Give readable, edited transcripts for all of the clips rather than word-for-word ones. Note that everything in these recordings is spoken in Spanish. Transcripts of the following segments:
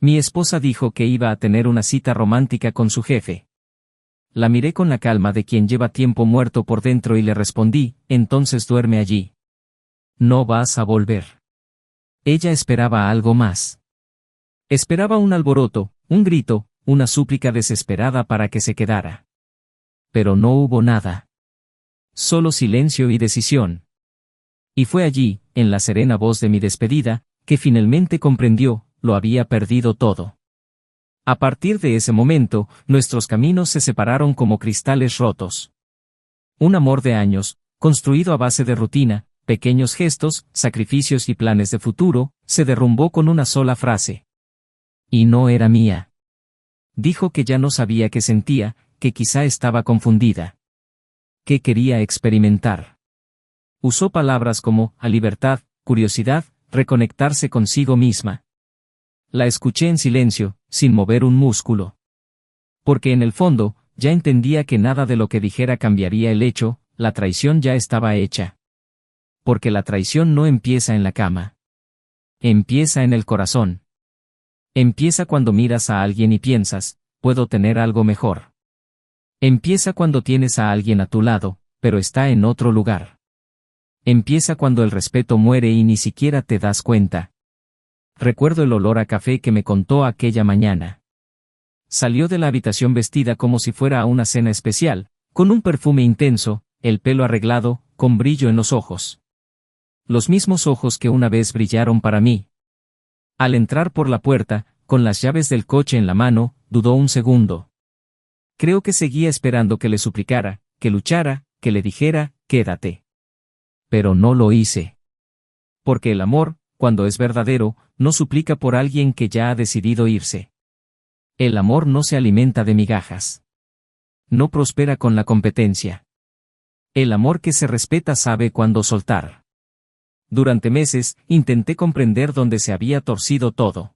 Mi esposa dijo que iba a tener una cita romántica con su jefe. La miré con la calma de quien lleva tiempo muerto por dentro y le respondí, entonces duerme allí. No vas a volver. Ella esperaba algo más. Esperaba un alboroto, un grito, una súplica desesperada para que se quedara. Pero no hubo nada. Solo silencio y decisión. Y fue allí, en la serena voz de mi despedida, que finalmente comprendió, lo había perdido todo. A partir de ese momento, nuestros caminos se separaron como cristales rotos. Un amor de años, construido a base de rutina, pequeños gestos, sacrificios y planes de futuro, se derrumbó con una sola frase. Y no era mía. Dijo que ya no sabía qué sentía, que quizá estaba confundida. Que quería experimentar. Usó palabras como, a libertad, curiosidad, reconectarse consigo misma. La escuché en silencio, sin mover un músculo. Porque en el fondo, ya entendía que nada de lo que dijera cambiaría el hecho, la traición ya estaba hecha. Porque la traición no empieza en la cama. Empieza en el corazón. Empieza cuando miras a alguien y piensas, puedo tener algo mejor. Empieza cuando tienes a alguien a tu lado, pero está en otro lugar. Empieza cuando el respeto muere y ni siquiera te das cuenta. Recuerdo el olor a café que me contó aquella mañana. Salió de la habitación vestida como si fuera a una cena especial, con un perfume intenso, el pelo arreglado, con brillo en los ojos. Los mismos ojos que una vez brillaron para mí. Al entrar por la puerta, con las llaves del coche en la mano, dudó un segundo. Creo que seguía esperando que le suplicara, que luchara, que le dijera, quédate. Pero no lo hice. Porque el amor, cuando es verdadero, no suplica por alguien que ya ha decidido irse. El amor no se alimenta de migajas. No prospera con la competencia. El amor que se respeta sabe cuándo soltar. Durante meses, intenté comprender dónde se había torcido todo.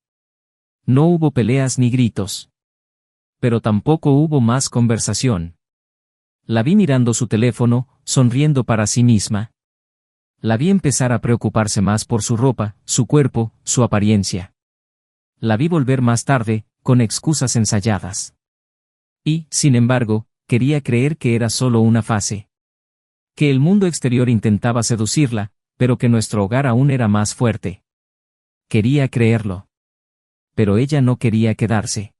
No hubo peleas ni gritos. Pero tampoco hubo más conversación. La vi mirando su teléfono, sonriendo para sí misma. La vi empezar a preocuparse más por su ropa, su cuerpo, su apariencia. La vi volver más tarde, con excusas ensayadas. Y, sin embargo, quería creer que era solo una fase. Que el mundo exterior intentaba seducirla, pero que nuestro hogar aún era más fuerte. Quería creerlo. Pero ella no quería quedarse.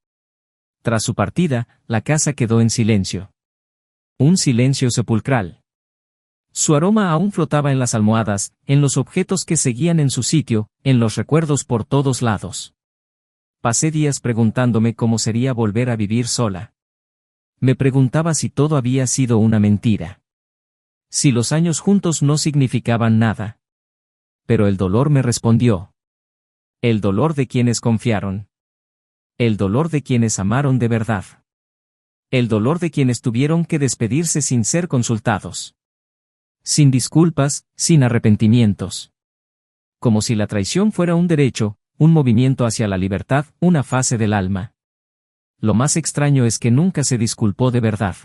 Tras su partida, la casa quedó en silencio. Un silencio sepulcral. Su aroma aún flotaba en las almohadas, en los objetos que seguían en su sitio, en los recuerdos por todos lados. Pasé días preguntándome cómo sería volver a vivir sola. Me preguntaba si todo había sido una mentira. Si los años juntos no significaban nada. Pero el dolor me respondió. El dolor de quienes confiaron. El dolor de quienes amaron de verdad. El dolor de quienes tuvieron que despedirse sin ser consultados. Sin disculpas, sin arrepentimientos. Como si la traición fuera un derecho, un movimiento hacia la libertad, una fase del alma. Lo más extraño es que nunca se disculpó de verdad.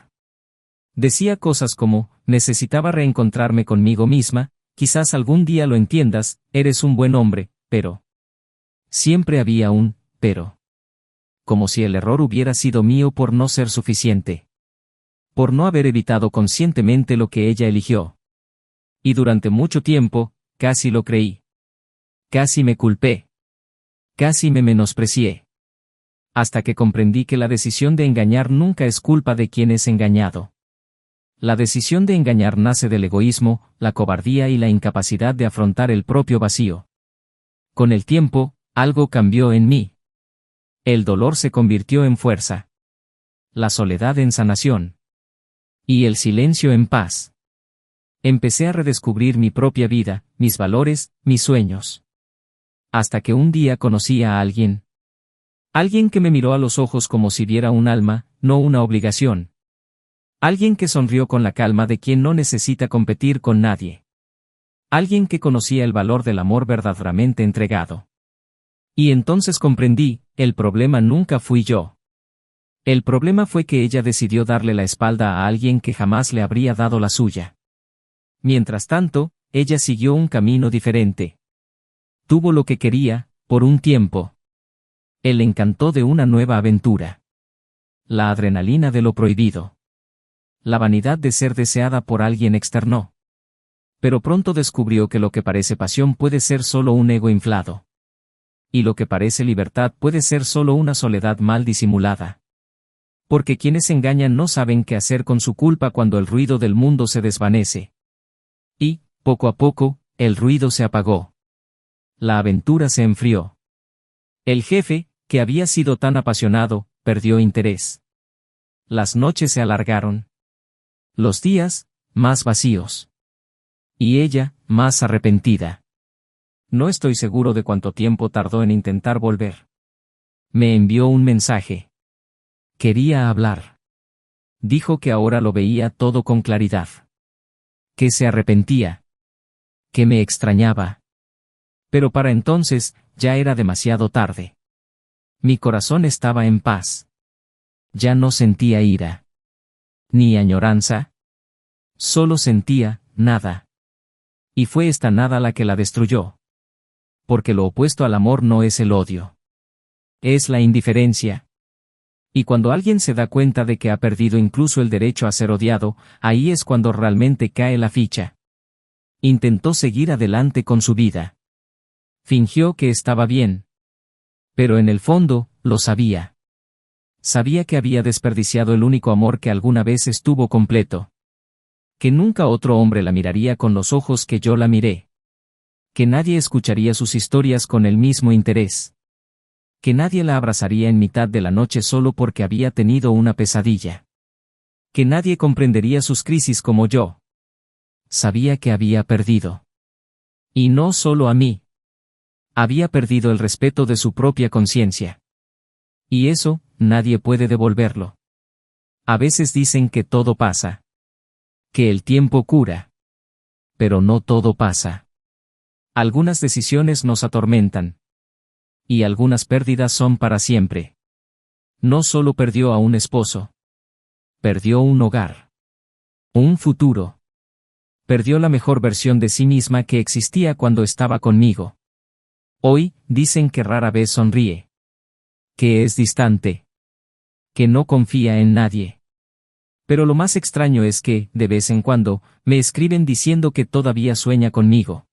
Decía cosas como, necesitaba reencontrarme conmigo misma, quizás algún día lo entiendas, eres un buen hombre, pero... Siempre había un, pero. Como si el error hubiera sido mío por no ser suficiente. Por no haber evitado conscientemente lo que ella eligió. Y durante mucho tiempo, casi lo creí. Casi me culpé. Casi me menosprecié. Hasta que comprendí que la decisión de engañar nunca es culpa de quien es engañado. La decisión de engañar nace del egoísmo, la cobardía y la incapacidad de afrontar el propio vacío. Con el tiempo, algo cambió en mí. El dolor se convirtió en fuerza. La soledad en sanación. Y el silencio en paz. Empecé a redescubrir mi propia vida, mis valores, mis sueños. Hasta que un día conocí a alguien. Alguien que me miró a los ojos como si viera un alma, no una obligación. Alguien que sonrió con la calma de quien no necesita competir con nadie. Alguien que conocía el valor del amor verdaderamente entregado. Y entonces comprendí, el problema nunca fui yo. El problema fue que ella decidió darle la espalda a alguien que jamás le habría dado la suya. Mientras tanto, ella siguió un camino diferente. Tuvo lo que quería, por un tiempo. El encanto de una nueva aventura. La adrenalina de lo prohibido. La vanidad de ser deseada por alguien externo. Pero pronto descubrió que lo que parece pasión puede ser solo un ego inflado. Y lo que parece libertad puede ser solo una soledad mal disimulada. Porque quienes engañan no saben qué hacer con su culpa cuando el ruido del mundo se desvanece. Y, poco a poco, el ruido se apagó. La aventura se enfrió. El jefe, que había sido tan apasionado, perdió interés. Las noches se alargaron. Los días, más vacíos. Y ella, más arrepentida. No estoy seguro de cuánto tiempo tardó en intentar volver. Me envió un mensaje. Quería hablar. Dijo que ahora lo veía todo con claridad. Que se arrepentía. Que me extrañaba. Pero para entonces, ya era demasiado tarde. Mi corazón estaba en paz. Ya no sentía ira. Ni añoranza. Solo sentía, nada. Y fue esta nada la que la destruyó. Porque lo opuesto al amor no es el odio. Es la indiferencia. Y cuando alguien se da cuenta de que ha perdido incluso el derecho a ser odiado, ahí es cuando realmente cae la ficha. Intentó seguir adelante con su vida. Fingió que estaba bien. Pero en el fondo, lo sabía. Sabía que había desperdiciado el único amor que alguna vez estuvo completo. Que nunca otro hombre la miraría con los ojos que yo la miré. Que nadie escucharía sus historias con el mismo interés. Que nadie la abrazaría en mitad de la noche solo porque había tenido una pesadilla. Que nadie comprendería sus crisis como yo. Sabía que había perdido. Y no solo a mí. Había perdido el respeto de su propia conciencia. Y eso, nadie puede devolverlo. A veces dicen que todo pasa. Que el tiempo cura. Pero no todo pasa. Algunas decisiones nos atormentan. Y algunas pérdidas son para siempre. No solo perdió a un esposo. Perdió un hogar. Un futuro. Perdió la mejor versión de sí misma que existía cuando estaba conmigo. Hoy, dicen que rara vez sonríe. Que es distante. Que no confía en nadie. Pero lo más extraño es que, de vez en cuando, me escriben diciendo que todavía sueña conmigo.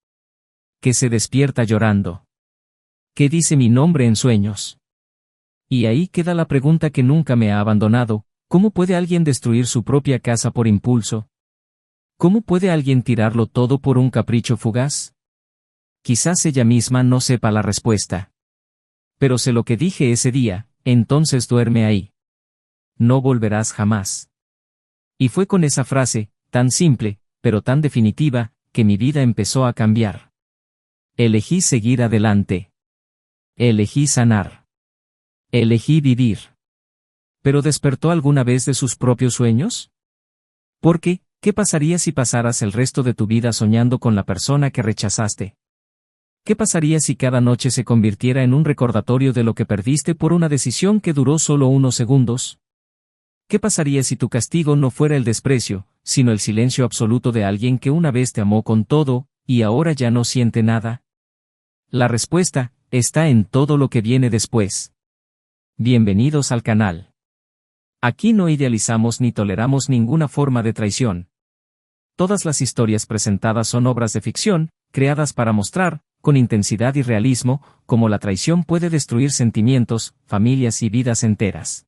Que se despierta llorando. Que dice mi nombre en sueños. Y ahí queda la pregunta que nunca me ha abandonado: ¿cómo puede alguien destruir su propia casa por impulso? ¿Cómo puede alguien tirarlo todo por un capricho fugaz? Quizás ella misma no sepa la respuesta. Pero sé lo que dije ese día: entonces duerme ahí. No volverás jamás. Y fue con esa frase, tan simple, pero tan definitiva, que mi vida empezó a cambiar. Elegí seguir adelante. Elegí sanar. Elegí vivir. ¿Pero despertó alguna vez de sus propios sueños? Porque, ¿qué pasaría si pasaras el resto de tu vida soñando con la persona que rechazaste? ¿Qué pasaría si cada noche se convirtiera en un recordatorio de lo que perdiste por una decisión que duró solo unos segundos? ¿Qué pasaría si tu castigo no fuera el desprecio, sino el silencio absoluto de alguien que una vez te amó con todo, y ahora ya no siente nada? La respuesta está en todo lo que viene después. Bienvenidos al canal. Aquí no idealizamos ni toleramos ninguna forma de traición. Todas las historias presentadas son obras de ficción, creadas para mostrar, con intensidad y realismo, cómo la traición puede destruir sentimientos, familias y vidas enteras.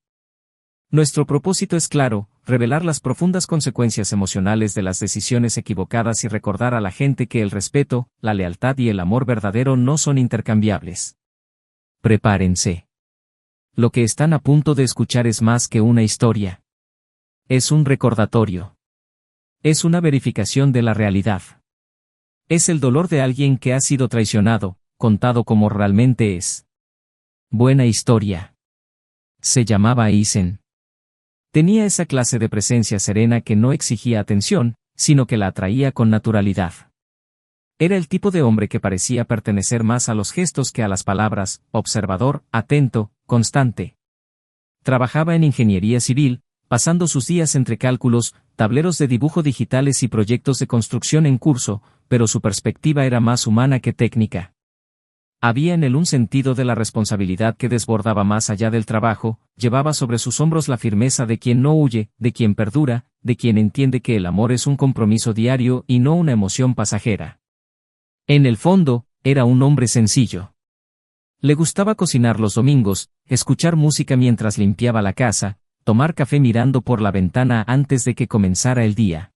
Nuestro propósito es claro: revelar las profundas consecuencias emocionales de las decisiones equivocadas y recordar a la gente que el respeto, la lealtad y el amor verdadero no son intercambiables. Prepárense. Lo que están a punto de escuchar es más que una historia. Es un recordatorio. Es una verificación de la realidad. Es el dolor de alguien que ha sido traicionado, contado como realmente es. Buena historia. Se llamaba Eisen. Tenía esa clase de presencia serena que no exigía atención, sino que la atraía con naturalidad. Era el tipo de hombre que parecía pertenecer más a los gestos que a las palabras: observador, atento, constante. Trabajaba en ingeniería civil, pasando sus días entre cálculos, tableros de dibujo digitales y proyectos de construcción en curso, pero su perspectiva era más humana que técnica. Había en él un sentido de la responsabilidad que desbordaba más allá del trabajo, llevaba sobre sus hombros la firmeza de quien no huye, de quien perdura, de quien entiende que el amor es un compromiso diario y no una emoción pasajera. En el fondo, era un hombre sencillo. Le gustaba cocinar los domingos, escuchar música mientras limpiaba la casa, tomar café mirando por la ventana antes de que comenzara el día.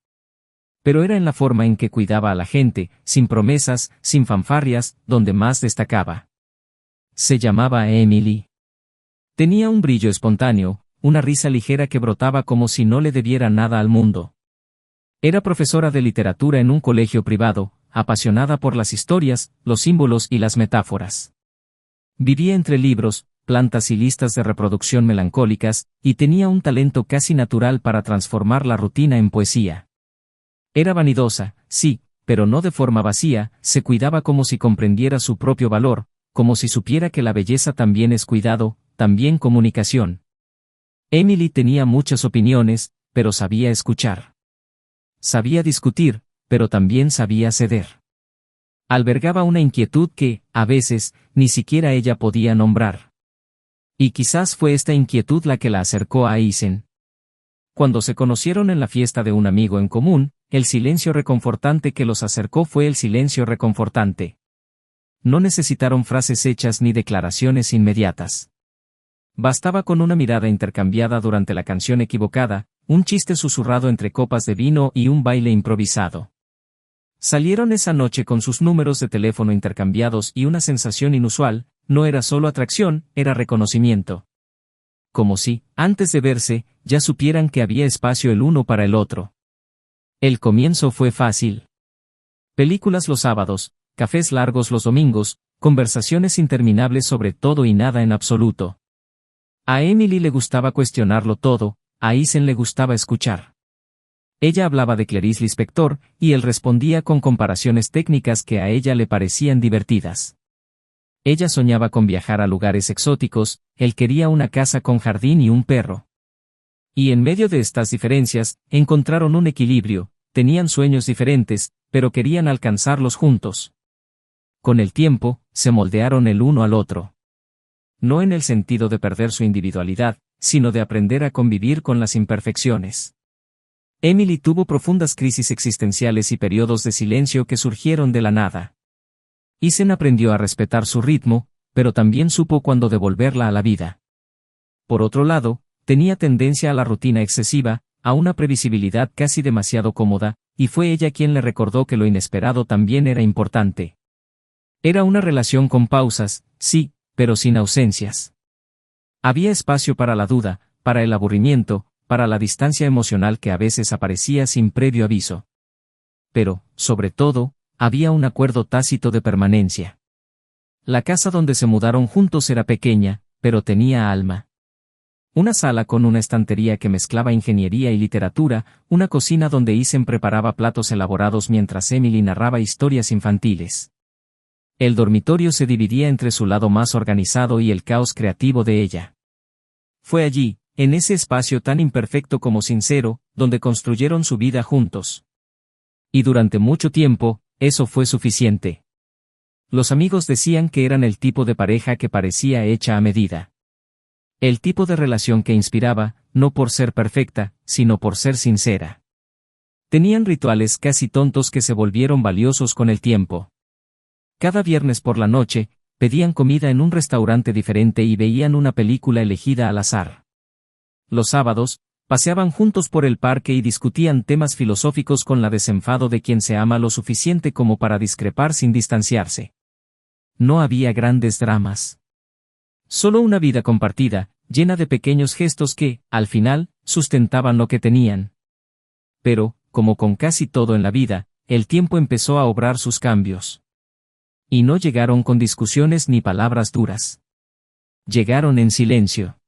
Pero era en la forma en que cuidaba a la gente, sin promesas, sin fanfarrias, donde más destacaba. Se llamaba Emily. Tenía un brillo espontáneo, una risa ligera que brotaba como si no le debiera nada al mundo. Era profesora de literatura en un colegio privado, apasionada por las historias, los símbolos y las metáforas. Vivía entre libros, plantas y listas de reproducción melancólicas, y tenía un talento casi natural para transformar la rutina en poesía. Era vanidosa, sí, pero no de forma vacía, se cuidaba como si comprendiera su propio valor, como si supiera que la belleza también es cuidado, también comunicación. Emily tenía muchas opiniones, pero sabía escuchar. Sabía discutir, pero también sabía ceder. Albergaba una inquietud que, a veces, ni siquiera ella podía nombrar. Y quizás fue esta inquietud la que la acercó a Aizen. Cuando se conocieron en la fiesta de un amigo en común, el silencio reconfortante que los acercó fue el silencio reconfortante. No necesitaron frases hechas ni declaraciones inmediatas. Bastaba con una mirada intercambiada durante la canción equivocada, un chiste susurrado entre copas de vino y un baile improvisado. Salieron esa noche con sus números de teléfono intercambiados y una sensación inusual, no era solo atracción, era reconocimiento. Como si, antes de verse, ya supieran que había espacio el uno para el otro. El comienzo fue fácil. Películas los sábados, cafés largos los domingos, conversaciones interminables sobre todo y nada en absoluto. A Emily le gustaba cuestionarlo todo, a Aizen le gustaba escuchar. Ella hablaba de Clarice Lispector, y él respondía con comparaciones técnicas que a ella le parecían divertidas. Ella soñaba con viajar a lugares exóticos, él quería una casa con jardín y un perro. Y en medio de estas diferencias, encontraron un equilibrio, tenían sueños diferentes, pero querían alcanzarlos juntos. Con el tiempo, se moldearon el uno al otro. No en el sentido de perder su individualidad, sino de aprender a convivir con las imperfecciones. Emily tuvo profundas crisis existenciales y periodos de silencio que surgieron de la nada. Aizen aprendió a respetar su ritmo, pero también supo cuándo devolverla a la vida. Por otro lado, tenía tendencia a la rutina excesiva, a una previsibilidad casi demasiado cómoda, y fue ella quien le recordó que lo inesperado también era importante. Era una relación con pausas, sí, pero sin ausencias. Había espacio para la duda, para el aburrimiento, para la distancia emocional que a veces aparecía sin previo aviso. Pero, sobre todo, había un acuerdo tácito de permanencia. La casa donde se mudaron juntos era pequeña, pero tenía alma. Una sala con una estantería que mezclaba ingeniería y literatura, una cocina donde Aizen preparaba platos elaborados mientras Emily narraba historias infantiles. El dormitorio se dividía entre su lado más organizado y el caos creativo de ella. Fue allí, en ese espacio tan imperfecto como sincero, donde construyeron su vida juntos. Y durante mucho tiempo, eso fue suficiente. Los amigos decían que eran el tipo de pareja que parecía hecha a medida. El tipo de relación que inspiraba, no por ser perfecta, sino por ser sincera. Tenían rituales casi tontos que se volvieron valiosos con el tiempo. Cada viernes por la noche, pedían comida en un restaurante diferente y veían una película elegida al azar. Los sábados, paseaban juntos por el parque y discutían temas filosóficos con la desenfado de quien se ama lo suficiente como para discrepar sin distanciarse. No había grandes dramas. Solo una vida compartida, llena de pequeños gestos que, al final, sustentaban lo que tenían. Pero, como con casi todo en la vida, el tiempo empezó a obrar sus cambios. Y no llegaron con discusiones ni palabras duras. Llegaron en silencio.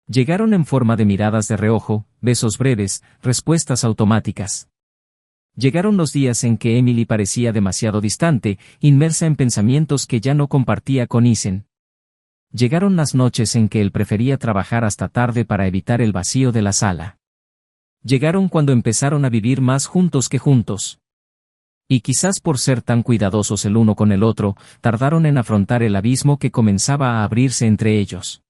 Llegaron en forma de miradas de reojo, besos breves, respuestas automáticas. Llegaron los días en que Emily parecía demasiado distante, inmersa en pensamientos que ya no compartía con Aizen. Llegaron las noches en que él prefería trabajar hasta tarde para evitar el vacío de la sala. Llegaron cuando empezaron a vivir más juntos que juntos. Y quizás por ser tan cuidadosos el uno con el otro, tardaron en afrontar el abismo que comenzaba a abrirse entre ellos.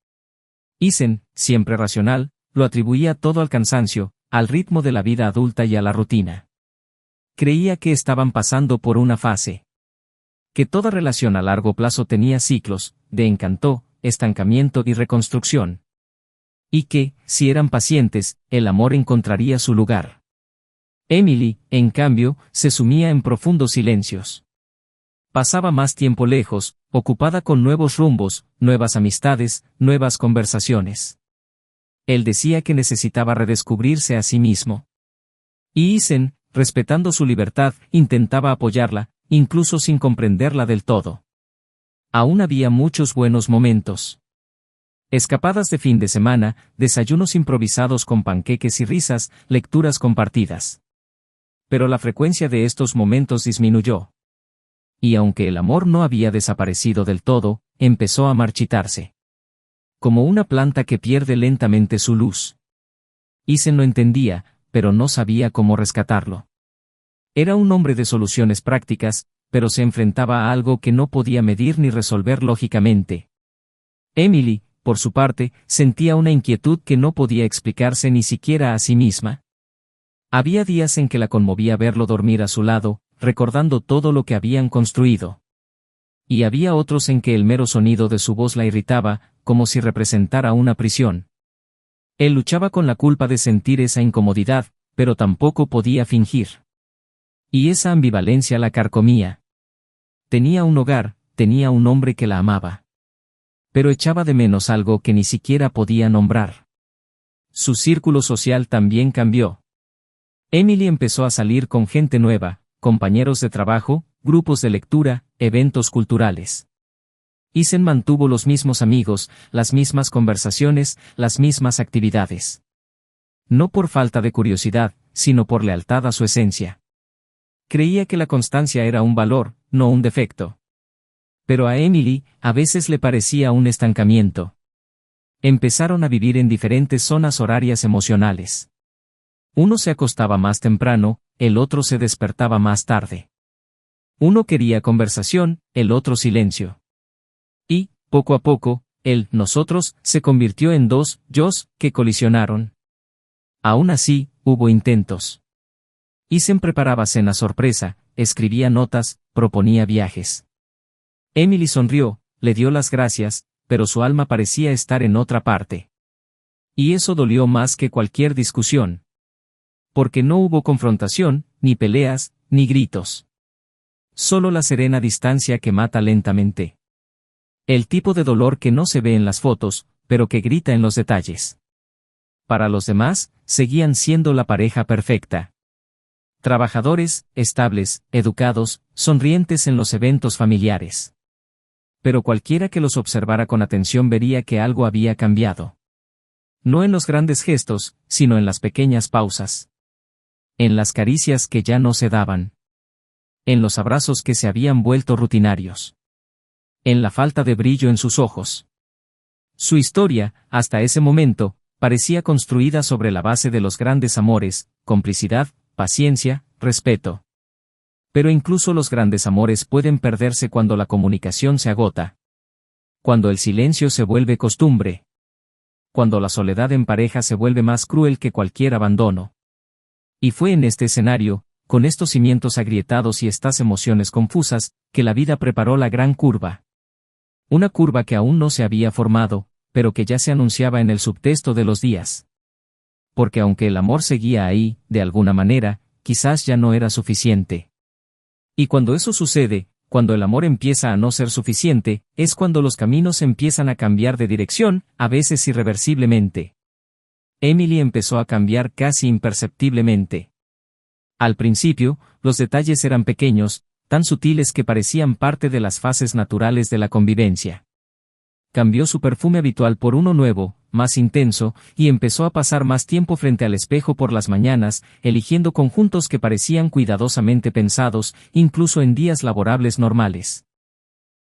Isen, siempre racional, lo atribuía todo al cansancio, al ritmo de la vida adulta y a la rutina. Creía que estaban pasando por una fase. Que toda relación a largo plazo tenía ciclos, de encanto, estancamiento y reconstrucción. Y que, si eran pacientes, el amor encontraría su lugar. Emily, en cambio, se sumía en profundos silencios. Pasaba más tiempo lejos, ocupada con nuevos rumbos, nuevas amistades, nuevas conversaciones. Él decía que necesitaba redescubrirse a sí mismo. Y Isen, respetando su libertad, intentaba apoyarla, incluso sin comprenderla del todo. Aún había muchos buenos momentos. Escapadas de fin de semana, desayunos improvisados con panqueques y risas, lecturas compartidas. Pero la frecuencia de estos momentos disminuyó. Y aunque el amor no había desaparecido del todo, empezó a marchitarse. Como una planta que pierde lentamente su luz. Isen lo entendía, pero no sabía cómo rescatarlo. Era un hombre de soluciones prácticas, pero se enfrentaba a algo que no podía medir ni resolver lógicamente. Emily, por su parte, sentía una inquietud que no podía explicarse ni siquiera a sí misma. Había días en que la conmovía verlo dormir a su lado, recordando todo lo que habían construido. Y había otros en que el mero sonido de su voz la irritaba, como si representara una prisión. Él luchaba con la culpa de sentir esa incomodidad, pero tampoco podía fingir. Y esa ambivalencia la carcomía. Tenía un hogar, tenía un hombre que la amaba. Pero echaba de menos algo que ni siquiera podía nombrar. Su círculo social también cambió. Emily empezó a salir con gente nueva, compañeros de trabajo, grupos de lectura, eventos culturales. Isen mantuvo los mismos amigos, las mismas conversaciones, las mismas actividades. No por falta de curiosidad, sino por lealtad a su esencia. Creía que la constancia era un valor, no un defecto. Pero a Emily, a veces le parecía un estancamiento. Empezaron a vivir en diferentes zonas horarias emocionales. Uno se acostaba más temprano, el otro se despertaba más tarde. Uno quería conversación, el otro silencio. Y, poco a poco, el nosotros se convirtió en dos yos que colisionaron. Aún así, hubo intentos. Isen preparaba cena sorpresa, escribía notas, proponía viajes. Emily sonrió, le dio las gracias, pero su alma parecía estar en otra parte. Y eso dolió más que cualquier discusión. Porque no hubo confrontación, ni peleas, ni gritos. Solo la serena distancia que mata lentamente. El tipo de dolor que no se ve en las fotos, pero que grita en los detalles. Para los demás, seguían siendo la pareja perfecta. Trabajadores, estables, educados, sonrientes en los eventos familiares. Pero cualquiera que los observara con atención vería que algo había cambiado. No en los grandes gestos, sino en las pequeñas pausas. En las caricias que ya no se daban. En los abrazos que se habían vuelto rutinarios. En la falta de brillo en sus ojos. Su historia, hasta ese momento, parecía construida sobre la base de los grandes amores, complicidad, paciencia, respeto. Pero incluso los grandes amores pueden perderse cuando la comunicación se agota. Cuando el silencio se vuelve costumbre. Cuando la soledad en pareja se vuelve más cruel que cualquier abandono. Y fue en este escenario, con estos cimientos agrietados y estas emociones confusas, que la vida preparó la gran curva. Una curva que aún no se había formado, pero que ya se anunciaba en el subtexto de los días. Porque aunque el amor seguía ahí, de alguna manera, quizás ya no era suficiente. Y cuando eso sucede, cuando el amor empieza a no ser suficiente, es cuando los caminos empiezan a cambiar de dirección, a veces irreversiblemente. Emily empezó a cambiar casi imperceptiblemente. Al principio, los detalles eran pequeños, tan sutiles que parecían parte de las fases naturales de la convivencia. Cambió su perfume habitual por uno nuevo, más intenso, y empezó a pasar más tiempo frente al espejo por las mañanas, eligiendo conjuntos que parecían cuidadosamente pensados, incluso en días laborables normales.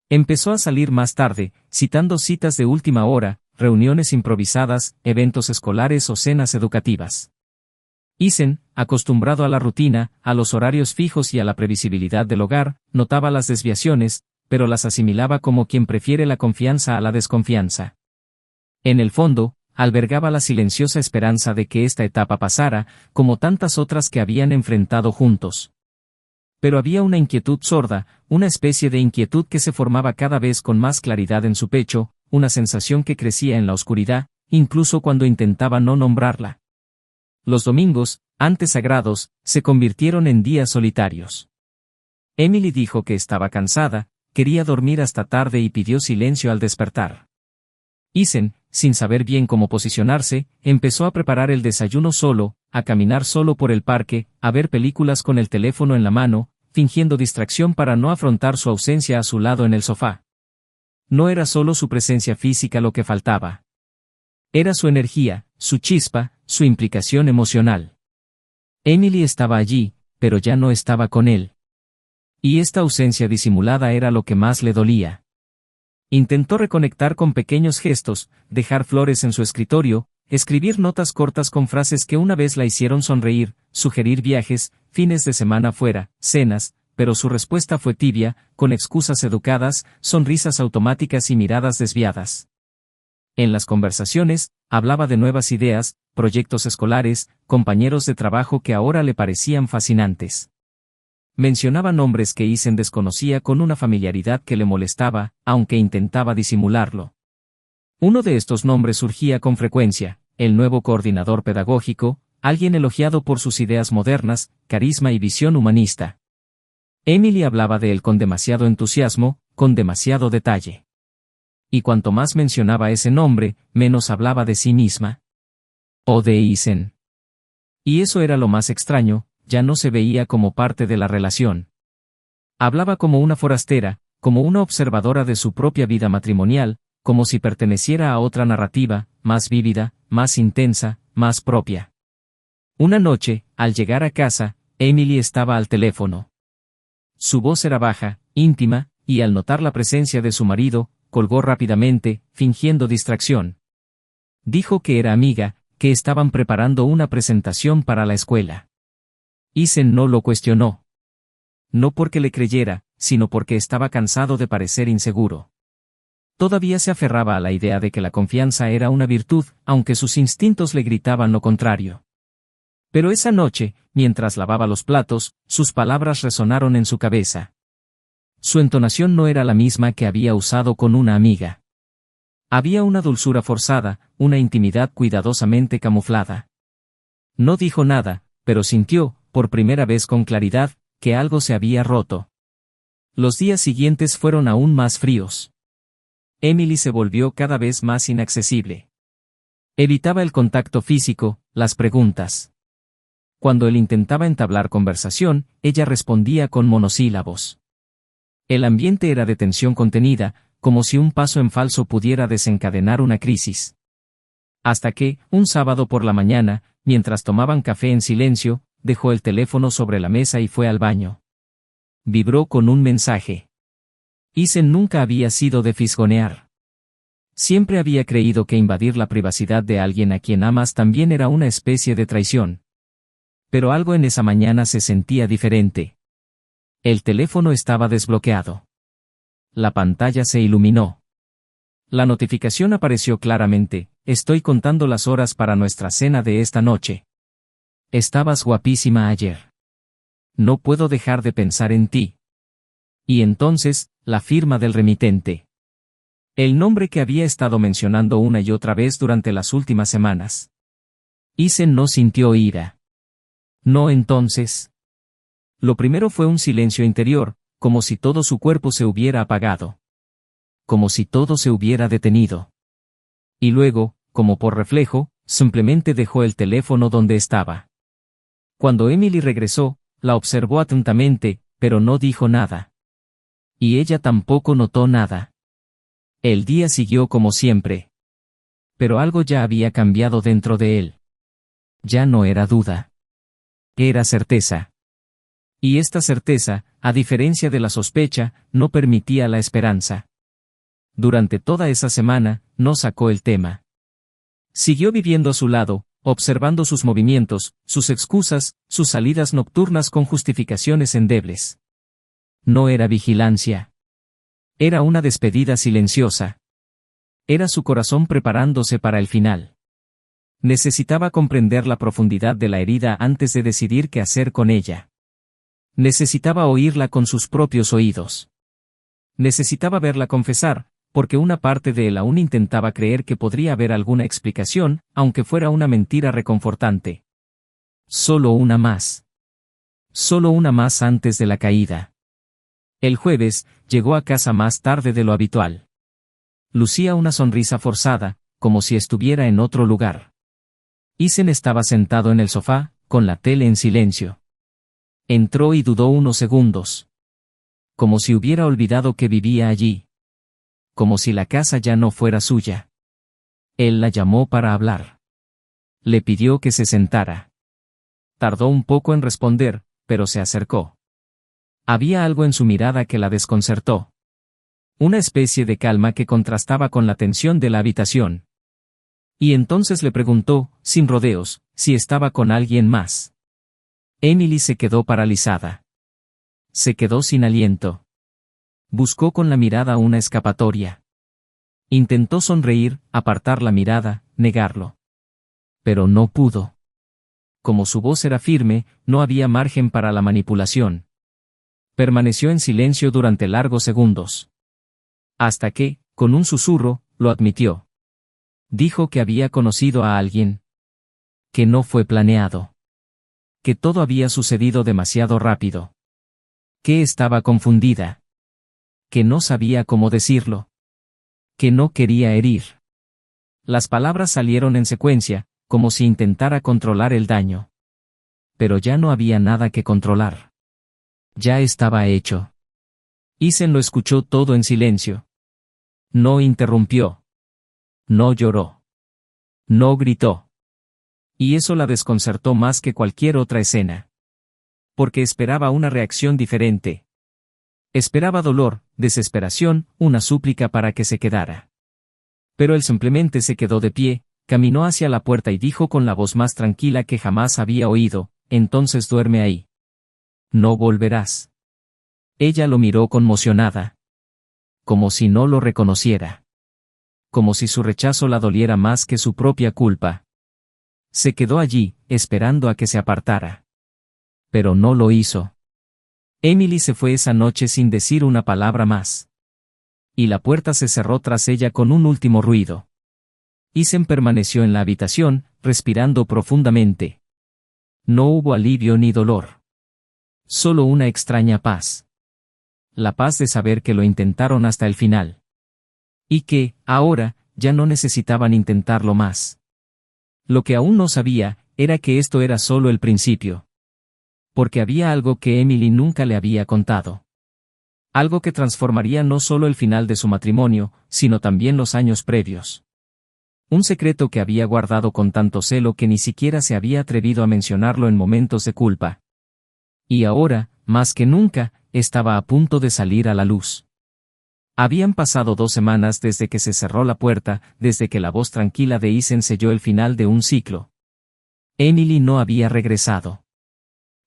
Empezó a salir más tarde, citando citas de última hora, reuniones improvisadas, eventos escolares o cenas educativas. Isen, acostumbrado a la rutina, a los horarios fijos y a la previsibilidad del hogar, notaba las desviaciones, pero las asimilaba como quien prefiere la confianza a la desconfianza. En el fondo, albergaba la silenciosa esperanza de que esta etapa pasara, como tantas otras que habían enfrentado juntos. Pero había una inquietud sorda, una especie de inquietud que se formaba cada vez con más claridad en su pecho, una sensación que crecía en la oscuridad, incluso cuando intentaba no nombrarla. Los domingos, antes sagrados, se convirtieron en días solitarios. Emily dijo que estaba cansada, quería dormir hasta tarde y pidió silencio al despertar. Isen, sin saber bien cómo posicionarse, empezó a preparar el desayuno solo, a caminar solo por el parque, a ver películas con el teléfono en la mano, fingiendo distracción para no afrontar su ausencia a su lado en el sofá. No era solo su presencia física lo que faltaba. Era su energía, su chispa, su implicación emocional. Emily estaba allí, pero ya no estaba con él. Y esta ausencia disimulada era lo que más le dolía. Intentó reconectar con pequeños gestos, dejar flores en su escritorio, escribir notas cortas con frases que una vez la hicieron sonreír, sugerir viajes, fines de semana fuera, cenas, pero su respuesta fue tibia, con excusas educadas, sonrisas automáticas y miradas desviadas. En las conversaciones, hablaba de nuevas ideas, proyectos escolares, compañeros de trabajo que ahora le parecían fascinantes. Mencionaba nombres que Isen desconocía con una familiaridad que le molestaba, aunque intentaba disimularlo. Uno de estos nombres surgía con frecuencia, el nuevo coordinador pedagógico, alguien elogiado por sus ideas modernas, carisma y visión humanista. Emily hablaba de él con demasiado entusiasmo, con demasiado detalle. Y cuanto más mencionaba ese nombre, menos hablaba de sí misma. O de Isen. Y eso era lo más extraño, ya no se veía como parte de la relación. Hablaba como una forastera, como una observadora de su propia vida matrimonial, como si perteneciera a otra narrativa, más vívida, más intensa, más propia. Una noche, al llegar a casa, Emily estaba al teléfono. Su voz era baja, íntima, y al notar la presencia de su marido, colgó rápidamente, fingiendo distracción. Dijo que era amiga, que estaban preparando una presentación para la escuela. Isen no lo cuestionó. No porque le creyera, sino porque estaba cansado de parecer inseguro. Todavía se aferraba a la idea de que la confianza era una virtud, aunque sus instintos le gritaban lo contrario. Pero esa noche, mientras lavaba los platos, sus palabras resonaron en su cabeza. Su entonación no era la misma que había usado con una amiga. Había una dulzura forzada, una intimidad cuidadosamente camuflada. No dijo nada, pero sintió, por primera vez con claridad, que algo se había roto. Los días siguientes fueron aún más fríos. Emily se volvió cada vez más inaccesible. Evitaba el contacto físico, las preguntas. Cuando él intentaba entablar conversación, ella respondía con monosílabos. El ambiente era de tensión contenida, como si un paso en falso pudiera desencadenar una crisis. Hasta que, un sábado por la mañana, mientras tomaban café en silencio, dejó el teléfono sobre la mesa y fue al baño. Vibró con un mensaje. Isen nunca había sido de fisgonear. Siempre había creído que invadir la privacidad de alguien a quien amas también era una especie de traición. Pero algo en esa mañana se sentía diferente. El teléfono estaba desbloqueado. La pantalla se iluminó. La notificación apareció claramente: estoy contando las horas para nuestra cena de esta noche. Estabas guapísima ayer. No puedo dejar de pensar en ti. Y entonces, la firma del remitente. El nombre que había estado mencionando una y otra vez durante las últimas semanas. Isen no sintió ira. No entonces. Lo primero fue un silencio interior, como si todo su cuerpo se hubiera apagado. Como si todo se hubiera detenido. Y luego, como por reflejo, simplemente dejó el teléfono donde estaba. Cuando Emily regresó, la observó atentamente, pero no dijo nada. Y ella tampoco notó nada. El día siguió como siempre. Pero algo ya había cambiado dentro de él. Ya no era duda. Era certeza. Y esta certeza, a diferencia de la sospecha, no permitía la esperanza. Durante toda esa semana, no sacó el tema. Siguió viviendo a su lado, observando sus movimientos, sus excusas, sus salidas nocturnas con justificaciones endebles. No era vigilancia. Era una despedida silenciosa. Era su corazón preparándose para el final. Necesitaba comprender la profundidad de la herida antes de decidir qué hacer con ella. Necesitaba oírla con sus propios oídos. Necesitaba verla confesar, porque una parte de él aún intentaba creer que podría haber alguna explicación, aunque fuera una mentira reconfortante. Solo una más. Solo una más antes de la caída. El jueves, llegó a casa más tarde de lo habitual. Lucía una sonrisa forzada, como si estuviera en otro lugar. Isen estaba sentado en el sofá, con la tele en silencio. Entró y dudó unos segundos. Como si hubiera olvidado que vivía allí. Como si la casa ya no fuera suya. Él la llamó para hablar. Le pidió que se sentara. Tardó un poco en responder, pero se acercó. Había algo en su mirada que la desconcertó. Una especie de calma que contrastaba con la tensión de la habitación. Y entonces le preguntó, sin rodeos, si estaba con alguien más. Emily se quedó paralizada. Se quedó sin aliento. Buscó con la mirada una escapatoria. Intentó sonreír, apartar la mirada, negarlo. Pero no pudo. Como su voz era firme, no había margen para la manipulación. Permaneció en silencio durante largos segundos. Hasta que, con un susurro, lo admitió. Dijo que había conocido a alguien. Que no fue planeado. Que todo había sucedido demasiado rápido. Que estaba confundida. Que no sabía cómo decirlo. Que no quería herir. Las palabras salieron en secuencia, como si intentara controlar el daño. Pero ya no había nada que controlar. Ya estaba hecho. Isen lo escuchó todo en silencio. No interrumpió. No lloró. No gritó. Y eso la desconcertó más que cualquier otra escena. Porque esperaba una reacción diferente. Esperaba dolor, desesperación, una súplica para que se quedara. Pero él simplemente se quedó de pie, caminó hacia la puerta y dijo con la voz más tranquila que jamás había oído, entonces duerme ahí. No volverás. Ella lo miró conmocionada. Como si no lo reconociera. Como si su rechazo la doliera más que su propia culpa. Se quedó allí, esperando a que se apartara. Pero no lo hizo. Emily se fue esa noche sin decir una palabra más. Y la puerta se cerró tras ella con un último ruido. Isen permaneció en la habitación, respirando profundamente. No hubo alivio ni dolor. Solo una extraña paz. La paz de saber que lo intentaron hasta el final. Y que, ahora, ya no necesitaban intentarlo más. Lo que aún no sabía, era que esto era solo el principio. Porque había algo que Emily nunca le había contado. Algo que transformaría no solo el final de su matrimonio, sino también los años previos. Un secreto que había guardado con tanto celo que ni siquiera se había atrevido a mencionarlo en momentos de culpa. Y ahora, más que nunca, estaba a punto de salir a la luz. Habían pasado 2 semanas desde que se cerró la puerta, desde que la voz tranquila de Isen selló el final de un ciclo. Emily no había regresado.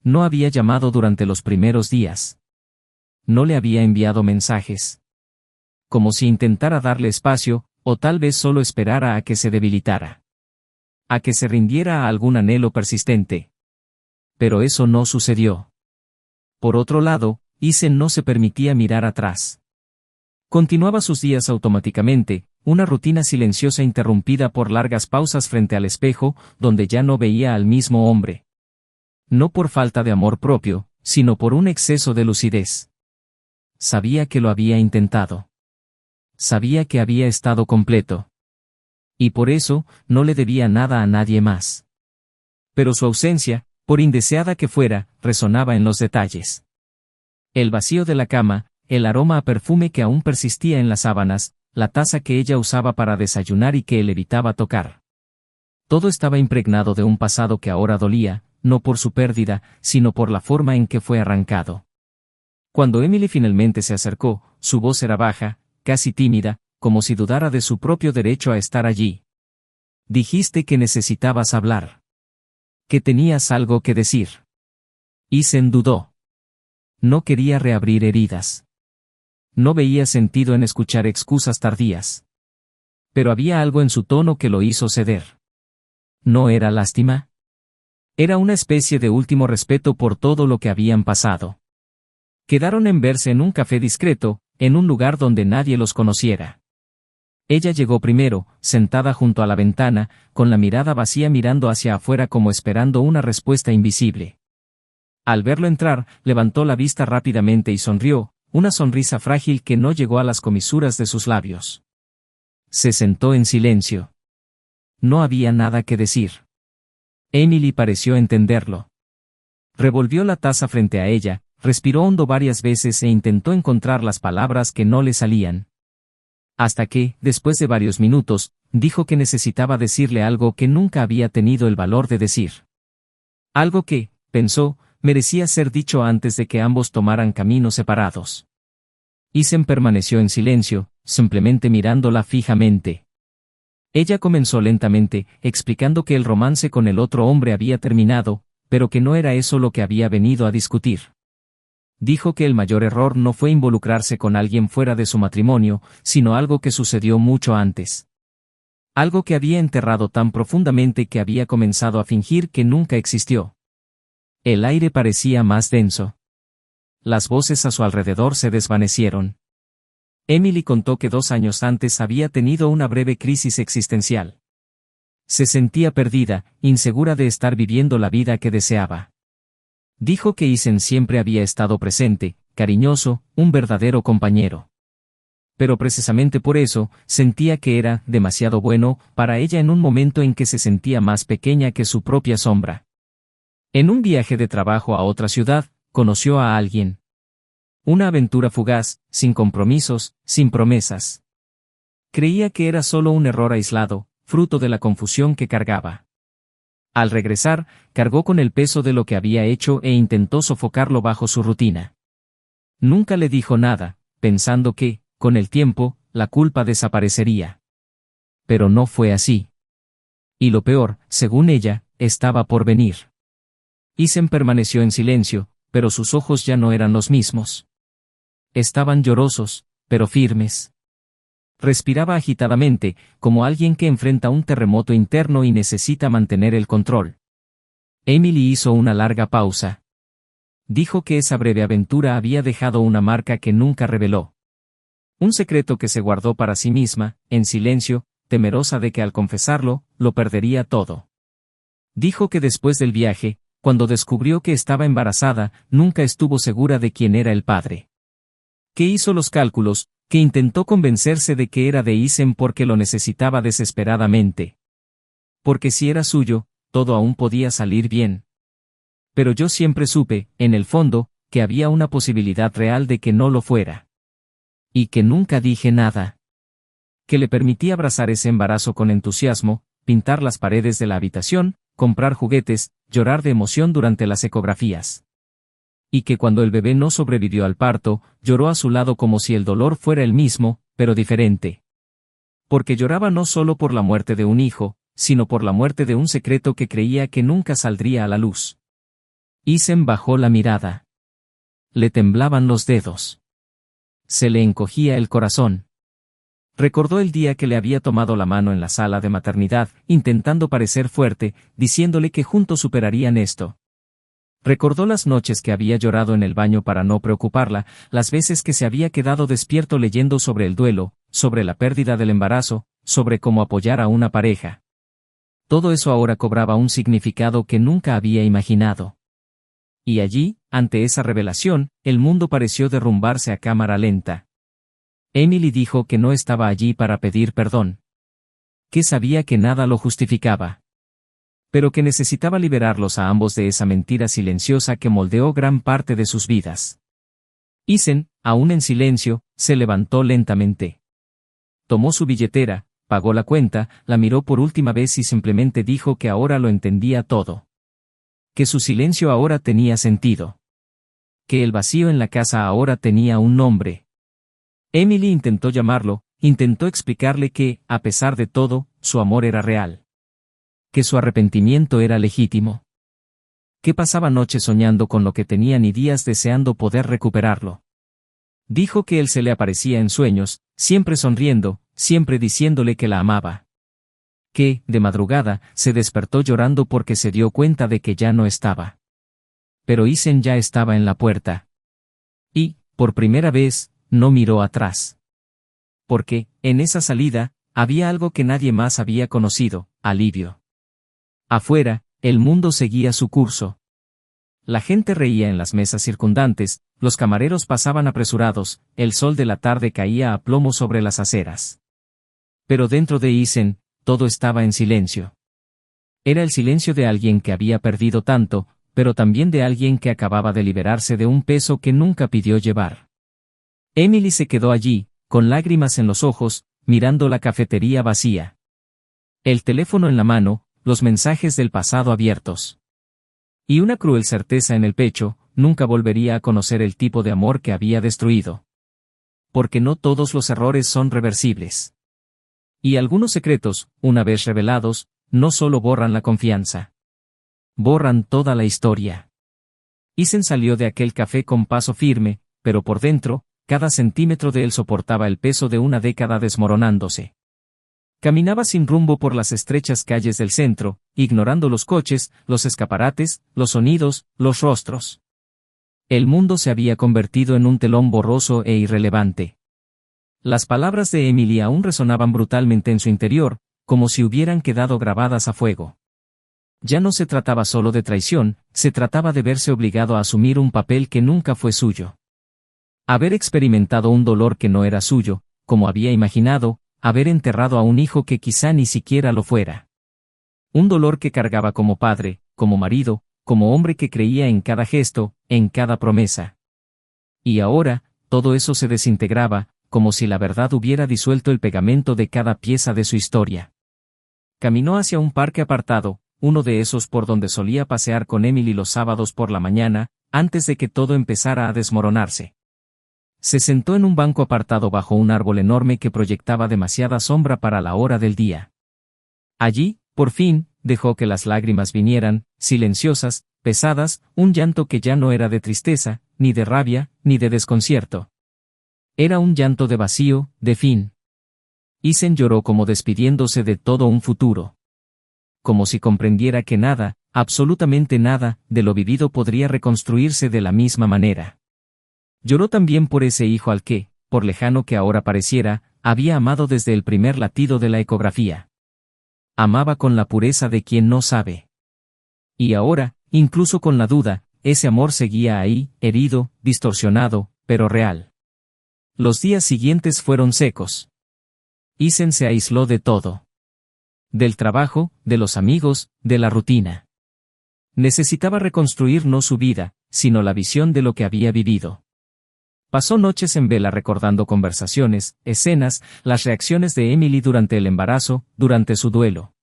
No había llamado durante los primeros días. No le había enviado mensajes. Como si intentara darle espacio, o tal vez solo esperara a que se debilitara. A que se rindiera a algún anhelo persistente. Pero eso no sucedió. Por otro lado, Isen no se permitía mirar atrás. Continuaba sus días automáticamente, una rutina silenciosa interrumpida por largas pausas frente al espejo, donde ya no veía al mismo hombre. No por falta de amor propio, sino por un exceso de lucidez. Sabía que lo había intentado. Sabía que había estado completo. Y por eso, no le debía nada a nadie más. Pero su ausencia, por indeseada que fuera, resonaba en los detalles. El vacío de la cama, el aroma a perfume que aún persistía en las sábanas, la taza que ella usaba para desayunar y que él evitaba tocar. Todo estaba impregnado de un pasado que ahora dolía, no por su pérdida, sino por la forma en que fue arrancado. Cuando Emily finalmente se acercó, su voz era baja, casi tímida, como si dudara de su propio derecho a estar allí. Dijiste que necesitabas hablar. Que tenías algo que decir. Isen dudó. No quería reabrir heridas. No veía sentido en escuchar excusas tardías. Pero había algo en su tono que lo hizo ceder. ¿No era lástima? Era una especie de último respeto por todo lo que habían pasado. Quedaron en verse en un café discreto, en un lugar donde nadie los conociera. Ella llegó primero, sentada junto a la ventana, con la mirada vacía mirando hacia afuera como esperando una respuesta invisible. Al verlo entrar, levantó la vista rápidamente y sonrió, una sonrisa frágil que no llegó a las comisuras de sus labios. Se sentó en silencio. No había nada que decir. Emily pareció entenderlo. Revolvió la taza frente a ella, respiró hondo varias veces e intentó encontrar las palabras que no le salían. Hasta que, después de varios minutos, dijo que necesitaba decirle algo que nunca había tenido el valor de decir. Algo que, pensó, merecía ser dicho antes de que ambos tomaran caminos separados. Isen permaneció en silencio, simplemente mirándola fijamente. Ella comenzó lentamente, explicando que el romance con el otro hombre había terminado, pero que no era eso lo que había venido a discutir. Dijo que el mayor error no fue involucrarse con alguien fuera de su matrimonio, sino algo que sucedió mucho antes. Algo que había enterrado tan profundamente que había comenzado a fingir que nunca existió. El aire parecía más denso. Las voces a su alrededor se desvanecieron. Emily contó que 2 años antes había tenido una breve crisis existencial. Se sentía perdida, insegura de estar viviendo la vida que deseaba. Dijo que Isen siempre había estado presente, cariñoso, un verdadero compañero. Pero precisamente por eso, sentía que era demasiado bueno para ella en un momento en que se sentía más pequeña que su propia sombra. En un viaje de trabajo a otra ciudad, conoció a alguien. Una aventura fugaz, sin compromisos, sin promesas. Creía que era solo un error aislado, fruto de la confusión que cargaba. Al regresar, cargó con el peso de lo que había hecho e intentó sofocarlo bajo su rutina. Nunca le dijo nada, pensando que, con el tiempo, la culpa desaparecería. Pero no fue así. Y lo peor, según ella, estaba por venir. Isen permaneció en silencio, pero sus ojos ya no eran los mismos. Estaban llorosos, pero firmes. Respiraba agitadamente, como alguien que enfrenta un terremoto interno y necesita mantener el control. Emily hizo una larga pausa. Dijo que esa breve aventura había dejado una marca que nunca reveló. Un secreto que se guardó para sí misma, en silencio, temerosa de que al confesarlo, lo perdería todo. Dijo que después del viaje, cuando descubrió que estaba embarazada, nunca estuvo segura de quién era el padre. Que hizo los cálculos, que intentó convencerse de que era de Isen porque lo necesitaba desesperadamente. Porque si era suyo, todo aún podía salir bien. Pero yo siempre supe, en el fondo, que había una posibilidad real de que no lo fuera. Y que nunca dije nada. Que le permití abrazar ese embarazo con entusiasmo, pintar las paredes de la habitación, comprar juguetes, llorar de emoción durante las ecografías. Y que cuando el bebé no sobrevivió al parto, lloró a su lado como si el dolor fuera el mismo, pero diferente. Porque lloraba no solo por la muerte de un hijo, sino por la muerte de un secreto que creía que nunca saldría a la luz. Isen bajó la mirada. Le temblaban los dedos. Se le encogía el corazón. Recordó el día que le había tomado la mano en la sala de maternidad, intentando parecer fuerte, diciéndole que juntos superarían esto. Recordó las noches que había llorado en el baño para no preocuparla, las veces que se había quedado despierto leyendo sobre el duelo, sobre la pérdida del embarazo, sobre cómo apoyar a una pareja. Todo eso ahora cobraba un significado que nunca había imaginado. Y allí, ante esa revelación, el mundo pareció derrumbarse a cámara lenta. Emily dijo que no estaba allí para pedir perdón. Que sabía que nada lo justificaba. Pero que necesitaba liberarlos a ambos de esa mentira silenciosa que moldeó gran parte de sus vidas. Isen, aún en silencio, se levantó lentamente. Tomó su billetera, pagó la cuenta, la miró por última vez y simplemente dijo que ahora lo entendía todo. Que su silencio ahora tenía sentido. Que el vacío en la casa ahora tenía un nombre. Emily intentó llamarlo, intentó explicarle que, a pesar de todo, su amor era real. que su arrepentimiento era legítimo. Que pasaba noches soñando con lo que tenía y días deseando poder recuperarlo. Dijo que él se le aparecía en sueños, siempre sonriendo, siempre diciéndole que la amaba. Que, de madrugada, se despertó llorando porque se dio cuenta de que ya no estaba. Pero Isen ya estaba en la puerta. Y, por primera vez, no miró atrás. Porque, en esa salida, había algo que nadie más había conocido: alivio. Afuera, el mundo seguía su curso. La gente reía en las mesas circundantes, los camareros pasaban apresurados, el sol de la tarde caía a plomo sobre las aceras. Pero dentro de Isen, todo estaba en silencio. Era el silencio de alguien que había perdido tanto, pero también de alguien que acababa de liberarse de un peso que nunca pidió llevar. Emily se quedó allí, con lágrimas en los ojos, mirando la cafetería vacía. El teléfono en la mano, los mensajes del pasado abiertos. Y una cruel certeza en el pecho: nunca volvería a conocer el tipo de amor que había destruido. Porque no todos los errores son reversibles. Y algunos secretos, una vez revelados, no solo borran la confianza. Borran toda la historia. Isen salió de aquel café con paso firme, pero por dentro, cada centímetro de él soportaba el peso de una década desmoronándose. Caminaba sin rumbo por las estrechas calles del centro, ignorando los coches, los escaparates, los sonidos, los rostros. El mundo se había convertido en un telón borroso e irrelevante. Las palabras de Emily aún resonaban brutalmente en su interior, como si hubieran quedado grabadas a fuego. Ya no se trataba solo de traición, se trataba de verse obligado a asumir un papel que nunca fue suyo. Haber experimentado un dolor que no era suyo, como había imaginado, haber enterrado a un hijo que quizá ni siquiera lo fuera. Un dolor que cargaba como padre, como marido, como hombre que creía en cada gesto, en cada promesa. Y ahora, todo eso se desintegraba, como si la verdad hubiera disuelto el pegamento de cada pieza de su historia. Caminó hacia un parque apartado, uno de esos por donde solía pasear con Emily los sábados por la mañana, antes de que todo empezara a desmoronarse. Se sentó en un banco apartado bajo un árbol enorme que proyectaba demasiada sombra para la hora del día. Allí, por fin, dejó que las lágrimas vinieran, silenciosas, pesadas, un llanto que ya no era de tristeza, ni de rabia, ni de desconcierto. Era un llanto de vacío, de fin. Isen lloró como despidiéndose de todo un futuro. Como si comprendiera que nada, absolutamente nada, de lo vivido podría reconstruirse de la misma manera. Lloró también por ese hijo al que, por lejano que ahora pareciera, había amado desde el primer latido de la ecografía. Amaba con la pureza de quien no sabe. Y ahora, incluso con la duda, ese amor seguía ahí, herido, distorsionado, pero real. Los días siguientes fueron secos. Isen se aisló de todo. Del trabajo, de los amigos, de la rutina. Necesitaba reconstruir no su vida, sino la visión de lo que había vivido. Pasó noches en vela recordando conversaciones, escenas, las reacciones de Emily durante el embarazo, durante su duelo.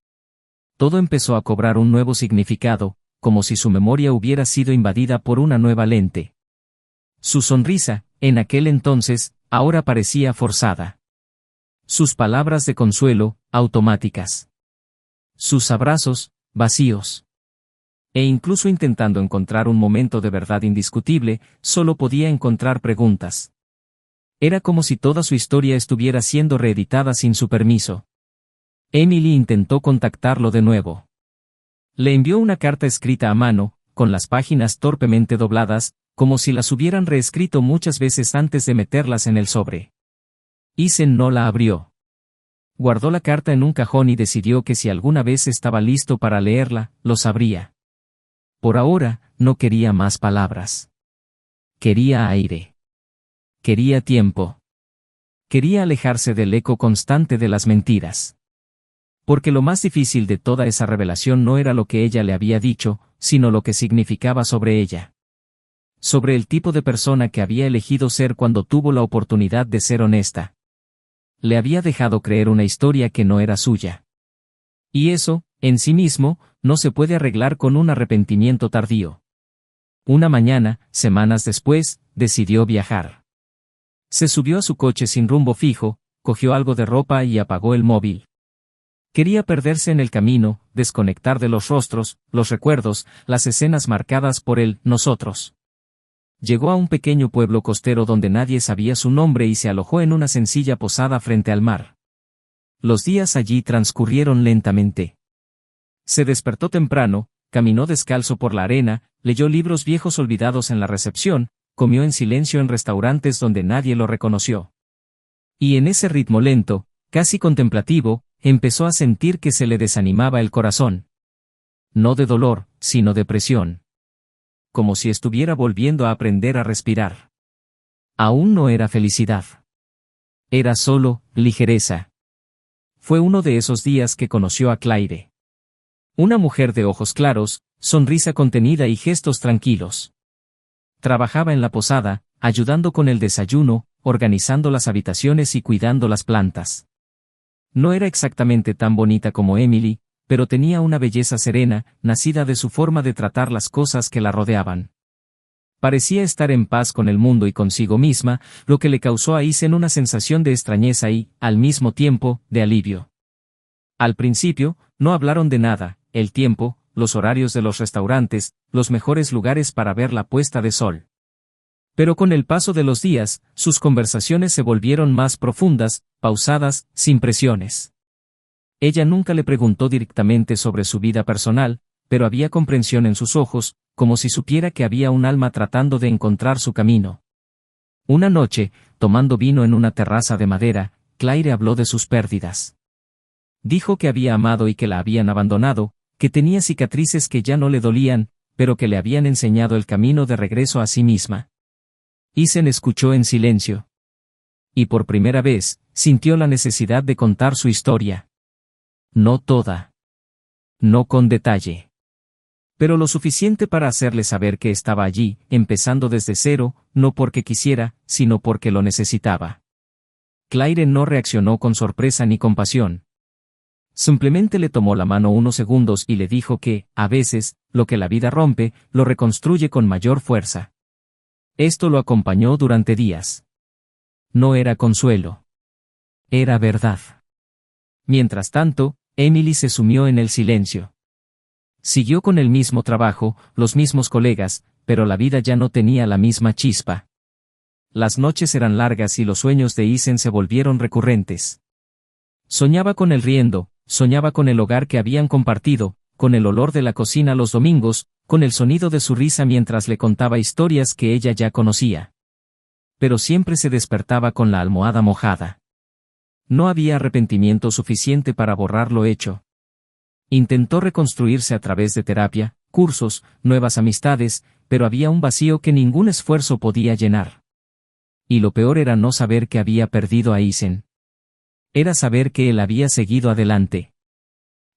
Todo empezó a cobrar un nuevo significado, como si su memoria hubiera sido invadida por una nueva lente. Su sonrisa, en aquel entonces, ahora parecía forzada. Sus palabras de consuelo, automáticas. Sus abrazos, vacíos. E incluso intentando encontrar un momento de verdad indiscutible, solo podía encontrar preguntas. Era como si toda su historia estuviera siendo reeditada sin su permiso. Emily intentó contactarlo de nuevo. Le envió una carta escrita a mano, con las páginas torpemente dobladas, como si las hubieran reescrito muchas veces antes de meterlas en el sobre. Isen no la abrió. Guardó la carta en un cajón y decidió que si alguna vez estaba listo para leerla, lo sabría. Por ahora, no quería más palabras. Quería aire. Quería tiempo. Quería alejarse del eco constante de las mentiras. Porque lo más difícil de toda esa revelación no era lo que ella le había dicho, sino lo que significaba sobre ella. Sobre el tipo de persona que había elegido ser cuando tuvo la oportunidad de ser honesta. Le había dejado creer una historia que no era suya. Y eso, en sí mismo, no se puede arreglar con un arrepentimiento tardío. Una mañana, semanas después, decidió viajar. Se subió a su coche sin rumbo fijo, cogió algo de ropa y apagó el móvil. Quería perderse en el camino, desconectar de los rostros, los recuerdos, las escenas marcadas por el nosotros. Llegó a un pequeño pueblo costero donde nadie sabía su nombre y se alojó en una sencilla posada frente al mar. Los días allí transcurrieron lentamente. Se despertó temprano, caminó descalzo por la arena, leyó libros viejos olvidados en la recepción, comió en silencio en restaurantes donde nadie lo reconoció. Y en ese ritmo lento, casi contemplativo, empezó a sentir que se le desanimaba el corazón. No de dolor, sino de presión. Como si estuviera volviendo a aprender a respirar. Aún no era felicidad. Era solo ligereza. Fue uno de esos días que conoció a Claire. Una mujer de ojos claros, sonrisa contenida y gestos tranquilos. Trabajaba en la posada, ayudando con el desayuno, organizando las habitaciones y cuidando las plantas. No era exactamente tan bonita como Emily, pero tenía una belleza serena, nacida de su forma de tratar las cosas que la rodeaban. Parecía estar en paz con el mundo y consigo misma, lo que le causó a Isen una sensación de extrañeza y, al mismo tiempo, de alivio. Al principio, no hablaron de nada, el tiempo, los horarios de los restaurantes, los mejores lugares para ver la puesta de sol. Pero con el paso de los días, sus conversaciones se volvieron más profundas, pausadas, sin presiones. Ella nunca le preguntó directamente sobre su vida personal, pero había comprensión en sus ojos, como si supiera que había un alma tratando de encontrar su camino. Una noche, tomando vino en una terraza de madera, Claire habló de sus pérdidas. Dijo que había amado y que la habían abandonado, que tenía cicatrices que ya no le dolían, pero que le habían enseñado el camino de regreso a sí misma. Isen escuchó en silencio. Y por primera vez, sintió la necesidad de contar su historia. No toda. No con detalle. Pero lo suficiente para hacerle saber que estaba allí, empezando desde cero, no porque quisiera, sino porque lo necesitaba. Claire no reaccionó con sorpresa ni compasión. Simplemente le tomó la mano unos segundos y le dijo que, a veces, lo que la vida rompe, lo reconstruye con mayor fuerza. Esto lo acompañó durante días. No era consuelo. Era verdad. Mientras tanto, Emily se sumió en el silencio. Siguió con el mismo trabajo, los mismos colegas, pero la vida ya no tenía la misma chispa. Las noches eran largas y los sueños de Isen se volvieron recurrentes. Soñaba con él riendo, soñaba con el hogar que habían compartido, con el olor de la cocina los domingos, con el sonido de su risa mientras le contaba historias que ella ya conocía. Pero siempre se despertaba con la almohada mojada. No había arrepentimiento suficiente para borrar lo hecho. Intentó reconstruirse a través de terapia, cursos, nuevas amistades, pero había un vacío que ningún esfuerzo podía llenar. Y lo peor era no saber que había perdido a Isen. Era saber que él había seguido adelante.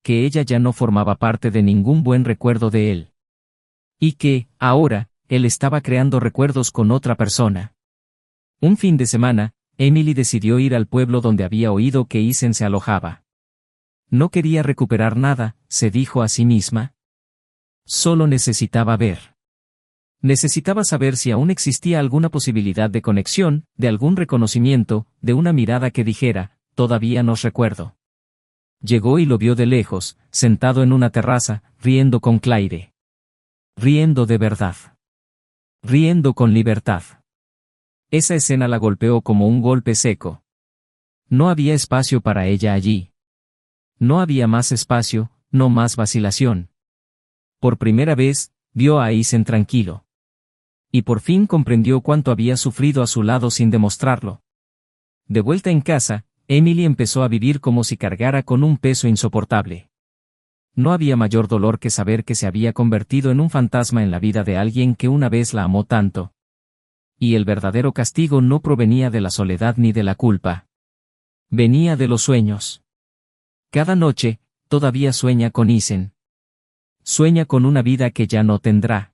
Que ella ya no formaba parte de ningún buen recuerdo de él. Y que, ahora, él estaba creando recuerdos con otra persona. Un fin de semana, Emily decidió ir al pueblo donde había oído que Isen se alojaba. No quería recuperar nada, se dijo a sí misma. Solo necesitaba ver. Necesitaba saber si aún existía alguna posibilidad de conexión, de algún reconocimiento, de una mirada que dijera, todavía nos recuerdo. Llegó y lo vio de lejos, sentado en una terraza, riendo con Claire. Riendo de verdad. Riendo con libertad. Esa escena la golpeó como un golpe seco. No había espacio para ella allí. No había más espacio, no más vacilación. Por primera vez, vio a Isen tranquilo. Y por fin comprendió cuánto había sufrido a su lado sin demostrarlo. De vuelta en casa, Emily empezó a vivir como si cargara con un peso insoportable. No había mayor dolor que saber que se había convertido en un fantasma en la vida de alguien que una vez la amó tanto. Y el verdadero castigo no provenía de la soledad ni de la culpa. Venía de los sueños. Cada noche, todavía sueña con Isen. Sueña con una vida que ya no tendrá.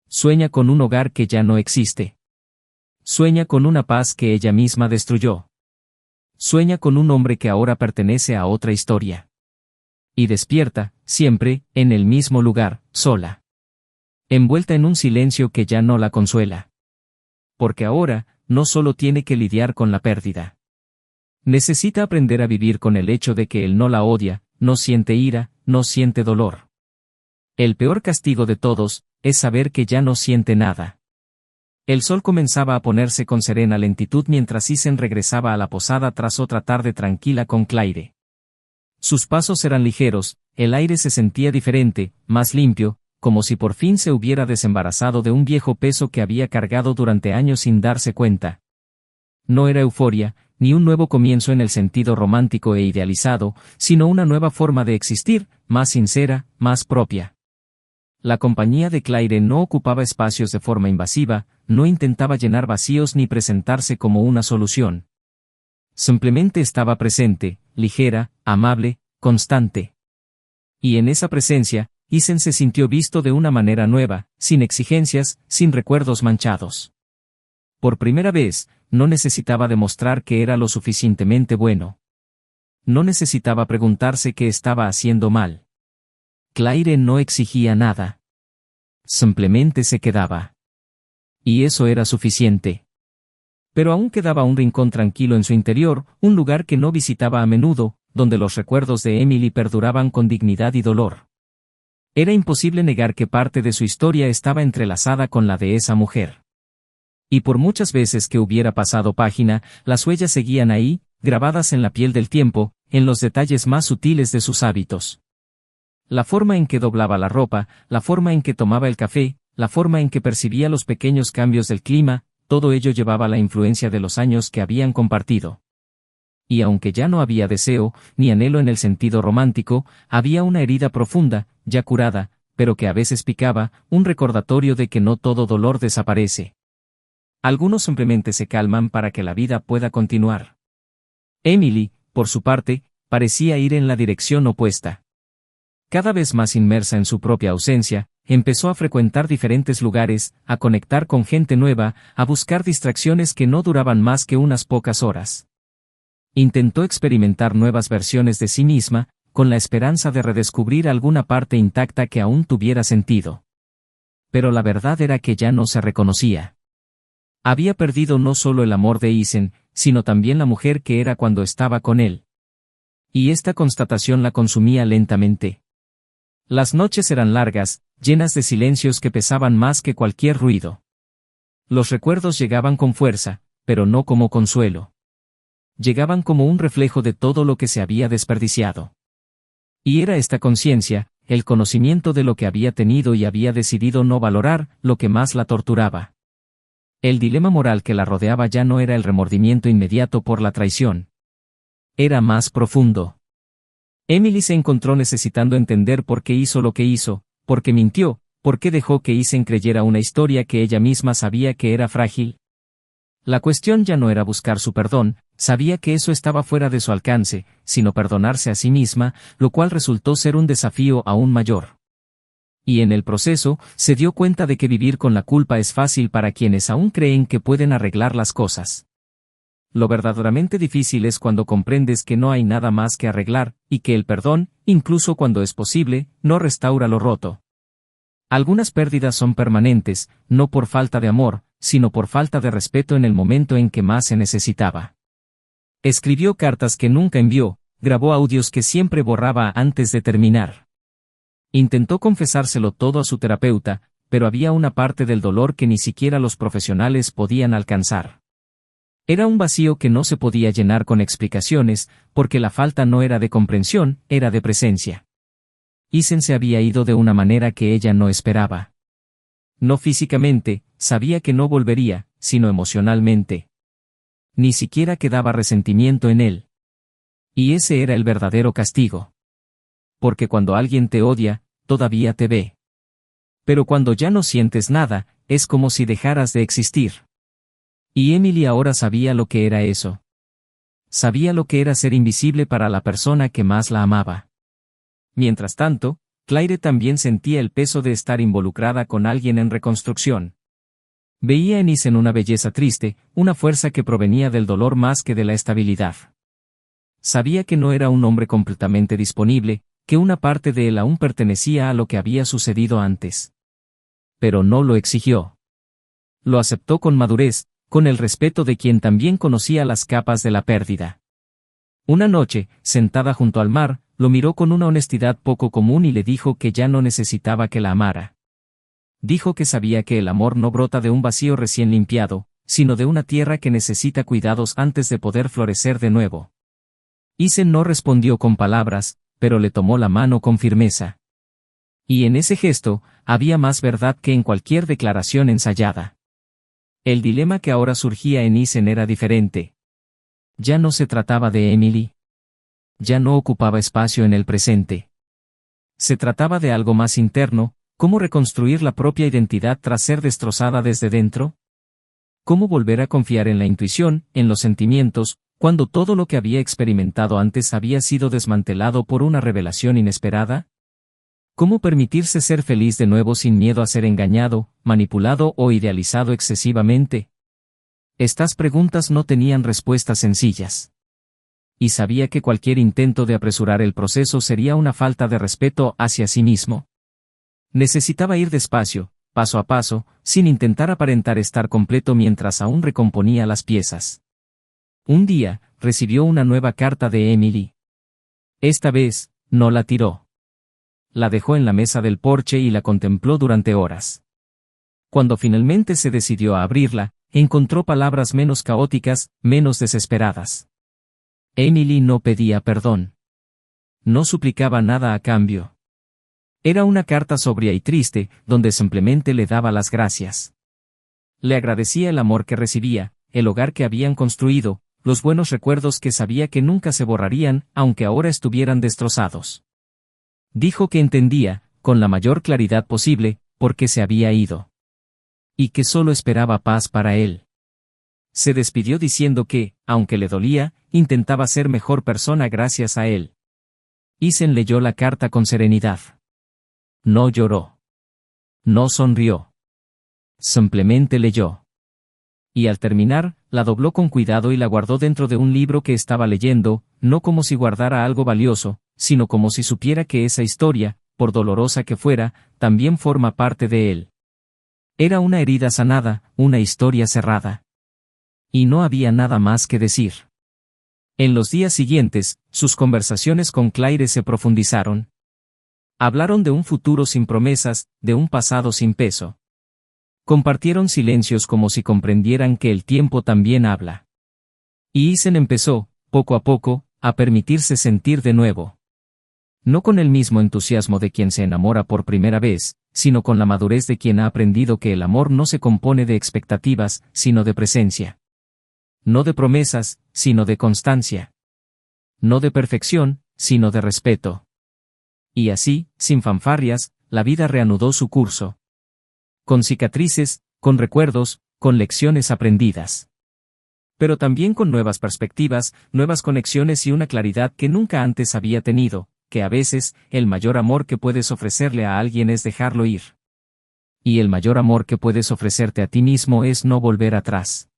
Sueña con un hogar que ya no existe. Sueña con una paz que ella misma destruyó. Sueña con un hombre que ahora pertenece a otra historia. Y despierta, siempre, en el mismo lugar, sola. Envuelta en un silencio que ya no la consuela. Porque ahora, no solo tiene que lidiar con la pérdida. Necesita aprender a vivir con el hecho de que él no la odia, no siente ira, no siente dolor. El peor castigo de todos, es saber que ya no siente nada. El sol comenzaba a ponerse con serena lentitud mientras Isen regresaba a la posada tras otra tarde tranquila con Claire. Sus pasos eran ligeros, el aire se sentía diferente, más limpio, como si por fin se hubiera desembarazado de un viejo peso que había cargado durante años sin darse cuenta. No era euforia, ni un nuevo comienzo en el sentido romántico e idealizado, sino una nueva forma de existir, más sincera, más propia. La compañía de Claire no ocupaba espacios de forma invasiva, no intentaba llenar vacíos ni presentarse como una solución. Simplemente estaba presente, ligera, amable, constante. Y en esa presencia, Isen se sintió visto de una manera nueva, sin exigencias, sin recuerdos manchados. Por primera vez, no necesitaba demostrar que era lo suficientemente bueno. No necesitaba preguntarse qué estaba haciendo mal. Claire no exigía nada. Simplemente se quedaba. Y eso era suficiente. Pero aún quedaba un rincón tranquilo en su interior, un lugar que no visitaba a menudo, donde los recuerdos de Emily perduraban con dignidad y dolor. Era imposible negar que parte de su historia estaba entrelazada con la de esa mujer. Y por muchas veces que hubiera pasado página, las huellas seguían ahí, grabadas en la piel del tiempo, en los detalles más sutiles de sus hábitos. La forma en que doblaba la ropa, la forma en que tomaba el café, la forma en que percibía los pequeños cambios del clima, todo ello llevaba la influencia de los años que habían compartido. Y aunque ya no había deseo, ni anhelo en el sentido romántico, había una herida profunda, ya curada, pero que a veces picaba, un recordatorio de que no todo dolor desaparece. Algunos simplemente se calman para que la vida pueda continuar. Emily, por su parte, parecía ir en la dirección opuesta. Cada vez más inmersa en su propia ausencia, empezó a frecuentar diferentes lugares, a conectar con gente nueva, a buscar distracciones que no duraban más que unas pocas horas. Intentó experimentar nuevas versiones de sí misma, con la esperanza de redescubrir alguna parte intacta que aún tuviera sentido. Pero la verdad era que ya no se reconocía. Había perdido no solo el amor de Isen, sino también la mujer que era cuando estaba con él. Y esta constatación la consumía lentamente. Las noches eran largas, llenas de silencios que pesaban más que cualquier ruido. Los recuerdos llegaban con fuerza, pero no como consuelo. Llegaban como un reflejo de todo lo que se había desperdiciado. Y era esta conciencia, el conocimiento de lo que había tenido y había decidido no valorar, lo que más la torturaba. El dilema moral que la rodeaba ya no era el remordimiento inmediato por la traición. Era más profundo. Emily se encontró necesitando entender por qué hizo lo que hizo, por qué mintió, por qué dejó que Isen creyera una historia que ella misma sabía que era frágil. La cuestión ya no era buscar su perdón, sabía que eso estaba fuera de su alcance, sino perdonarse a sí misma, lo cual resultó ser un desafío aún mayor. Y en el proceso, se dio cuenta de que vivir con la culpa es fácil para quienes aún creen que pueden arreglar las cosas. Lo verdaderamente difícil es cuando comprendes que no hay nada más que arreglar, y que el perdón, incluso cuando es posible, no restaura lo roto. Algunas pérdidas son permanentes, no por falta de amor, sino por falta de respeto en el momento en que más se necesitaba. Escribió cartas que nunca envió, grabó audios que siempre borraba antes de terminar. Intentó confesárselo todo a su terapeuta, pero había una parte del dolor que ni siquiera los profesionales podían alcanzar. Era un vacío que no se podía llenar con explicaciones, porque la falta no era de comprensión, era de presencia. Isen se había ido de una manera que ella no esperaba. No físicamente, sabía que no volvería, sino emocionalmente. Ni siquiera quedaba resentimiento en él. Y ese era el verdadero castigo. Porque cuando alguien te odia, todavía te ve. Pero cuando ya no sientes nada, es como si dejaras de existir. Y Emily ahora sabía lo que era eso. Sabía lo que era ser invisible para la persona que más la amaba. Mientras tanto, Claire también sentía el peso de estar involucrada con alguien en reconstrucción. Veía en Isen una belleza triste, una fuerza que provenía del dolor más que de la estabilidad. Sabía que no era un hombre completamente disponible, que una parte de él aún pertenecía a lo que había sucedido antes. Pero no lo exigió. Lo aceptó con madurez, con el respeto de quien también conocía las capas de la pérdida. Una noche, sentada junto al mar, lo miró con una honestidad poco común y le dijo que ya no necesitaba que la amara. Dijo que sabía que el amor no brota de un vacío recién limpiado, sino de una tierra que necesita cuidados antes de poder florecer de nuevo. Isen no respondió con palabras, pero le tomó la mano con firmeza. Y en ese gesto, había más verdad que en cualquier declaración ensayada. El dilema que ahora surgía en Isen era diferente. Ya no se trataba de Emily. Ya no ocupaba espacio en el presente. Se trataba de algo más interno, ¿cómo reconstruir la propia identidad tras ser destrozada desde dentro? ¿Cómo volver a confiar en la intuición, en los sentimientos, cuando todo lo que había experimentado antes había sido desmantelado por una revelación inesperada? ¿Cómo permitirse ser feliz de nuevo sin miedo a ser engañado, manipulado o idealizado excesivamente? Estas preguntas no tenían respuestas sencillas. Y sabía que cualquier intento de apresurar el proceso sería una falta de respeto hacia sí mismo. Necesitaba ir despacio, paso a paso, sin intentar aparentar estar completo mientras aún recomponía las piezas. Un día, recibió una nueva carta de Emily. Esta vez, no la tiró. La dejó en la mesa del porche y la contempló durante horas. Cuando finalmente se decidió a abrirla, encontró palabras menos caóticas, menos desesperadas. Emily no pedía perdón. No suplicaba nada a cambio. Era una carta sobria y triste, donde simplemente le daba las gracias. Le agradecía el amor que recibía, el hogar que habían construido, los buenos recuerdos que sabía que nunca se borrarían, aunque ahora estuvieran destrozados. Dijo que entendía, con la mayor claridad posible, por qué se había ido. Y que solo esperaba paz para él. Se despidió diciendo que, aunque le dolía, intentaba ser mejor persona gracias a él. Isen leyó la carta con serenidad. No lloró. No sonrió. Simplemente leyó. Y al terminar, la dobló con cuidado y la guardó dentro de un libro que estaba leyendo, no como si guardara algo valioso, sino como si supiera que esa historia, por dolorosa que fuera, también forma parte de él. Era una herida sanada, una historia cerrada. Y no había nada más que decir. En los días siguientes, sus conversaciones con Claire se profundizaron. Hablaron de un futuro sin promesas, de un pasado sin peso. Compartieron silencios como si comprendieran que el tiempo también habla. Y Isen empezó, poco a poco, a permitirse sentir de nuevo. No con el mismo entusiasmo de quien se enamora por primera vez, sino con la madurez de quien ha aprendido que el amor no se compone de expectativas, sino de presencia. No de promesas, sino de constancia. No de perfección, sino de respeto. Y así, sin fanfarrias, la vida reanudó su curso. Con cicatrices, con recuerdos, con lecciones aprendidas. Pero también con nuevas perspectivas, nuevas conexiones y una claridad que nunca antes había tenido, que a veces, el mayor amor que puedes ofrecerle a alguien es dejarlo ir. Y el mayor amor que puedes ofrecerte a ti mismo es no volver atrás.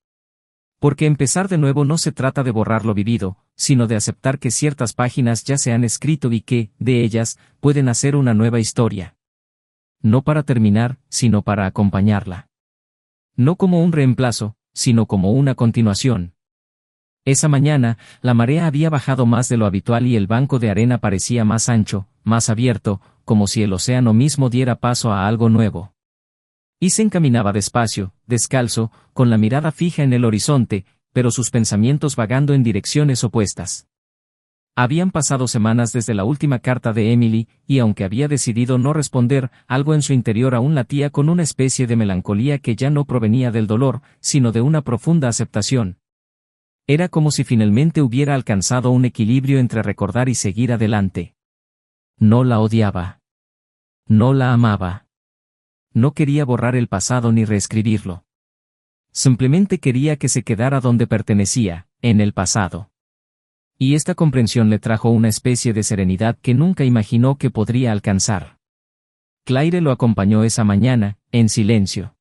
Porque empezar de nuevo no se trata de borrar lo vivido, sino de aceptar que ciertas páginas ya se han escrito y que, de ellas, pueden hacer una nueva historia. No para terminar, sino para acompañarla. No como un reemplazo, sino como una continuación. Esa mañana, la marea había bajado más de lo habitual y el banco de arena parecía más ancho, más abierto, como si el océano mismo diera paso a algo nuevo. Isen caminaba despacio, descalzo, con la mirada fija en el horizonte, pero sus pensamientos vagando en direcciones opuestas. Habían pasado semanas desde la última carta de Emily, y aunque había decidido no responder, algo en su interior aún latía con una especie de melancolía que ya no provenía del dolor, sino de una profunda aceptación. Era como si finalmente hubiera alcanzado un equilibrio entre recordar y seguir adelante. No la odiaba. No la amaba. No quería borrar el pasado ni reescribirlo. Simplemente quería que se quedara donde pertenecía, en el pasado. Y esta comprensión le trajo una especie de serenidad que nunca imaginó que podría alcanzar. Claire lo acompañó esa mañana, en silencio.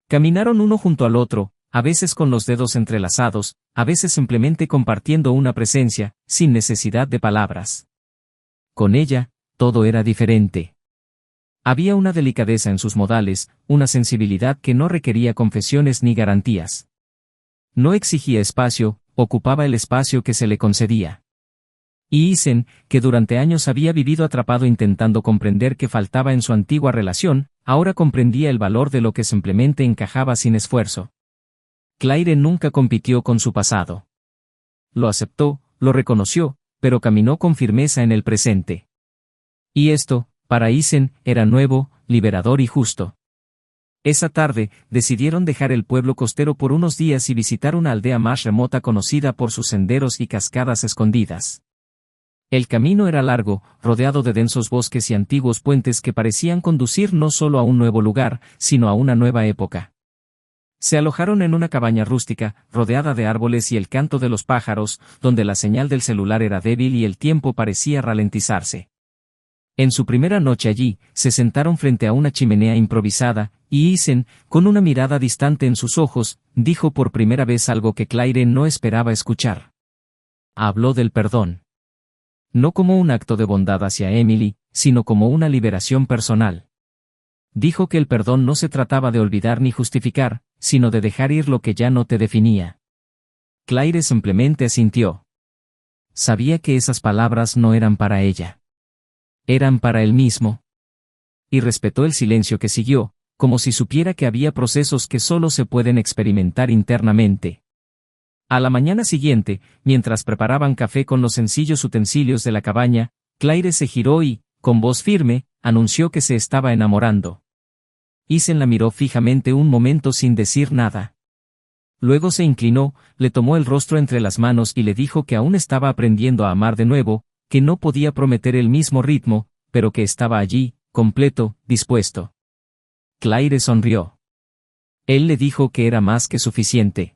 Caminaron uno junto al otro, a veces con los dedos entrelazados, a veces simplemente compartiendo una presencia, sin necesidad de palabras. Con ella, todo era diferente. Había una delicadeza en sus modales, una sensibilidad que no requería confesiones ni garantías. No exigía espacio, ocupaba el espacio que se le concedía. Y Isen, que durante años había vivido atrapado intentando comprender qué faltaba en su antigua relación, ahora comprendía el valor de lo que simplemente encajaba sin esfuerzo. Claire nunca compitió con su pasado. Lo aceptó, lo reconoció, pero caminó con firmeza en el presente. Y esto, para Isen, era nuevo, liberador y justo. Esa tarde, decidieron dejar el pueblo costero por unos días y visitar una aldea más remota conocida por sus senderos y cascadas escondidas. El camino era largo, rodeado de densos bosques y antiguos puentes que parecían conducir no solo a un nuevo lugar, sino a una nueva época. Se alojaron en una cabaña rústica, rodeada de árboles y el canto de los pájaros, donde la señal del celular era débil y el tiempo parecía ralentizarse. En su primera noche allí, se sentaron frente a una chimenea improvisada, y Isen, con una mirada distante en sus ojos, dijo por primera vez algo que Claire no esperaba escuchar. Habló del perdón. No como un acto de bondad hacia Emily, sino como una liberación personal. Dijo que el perdón no se trataba de olvidar ni justificar, sino de dejar ir lo que ya no te definía. Claire simplemente asintió. Sabía que esas palabras no eran para ella. Eran para él mismo. Y respetó el silencio que siguió, como si supiera que había procesos que solo se pueden experimentar internamente. A la mañana siguiente, mientras preparaban café con los sencillos utensilios de la cabaña, Claire se giró y, con voz firme, anunció que se estaba enamorando. Isen la miró fijamente un momento sin decir nada. Luego se inclinó, le tomó el rostro entre las manos y le dijo que aún estaba aprendiendo a amar de nuevo, que no podía prometer el mismo ritmo, pero que estaba allí, completo, dispuesto. Claire sonrió. Él le dijo que era más que suficiente.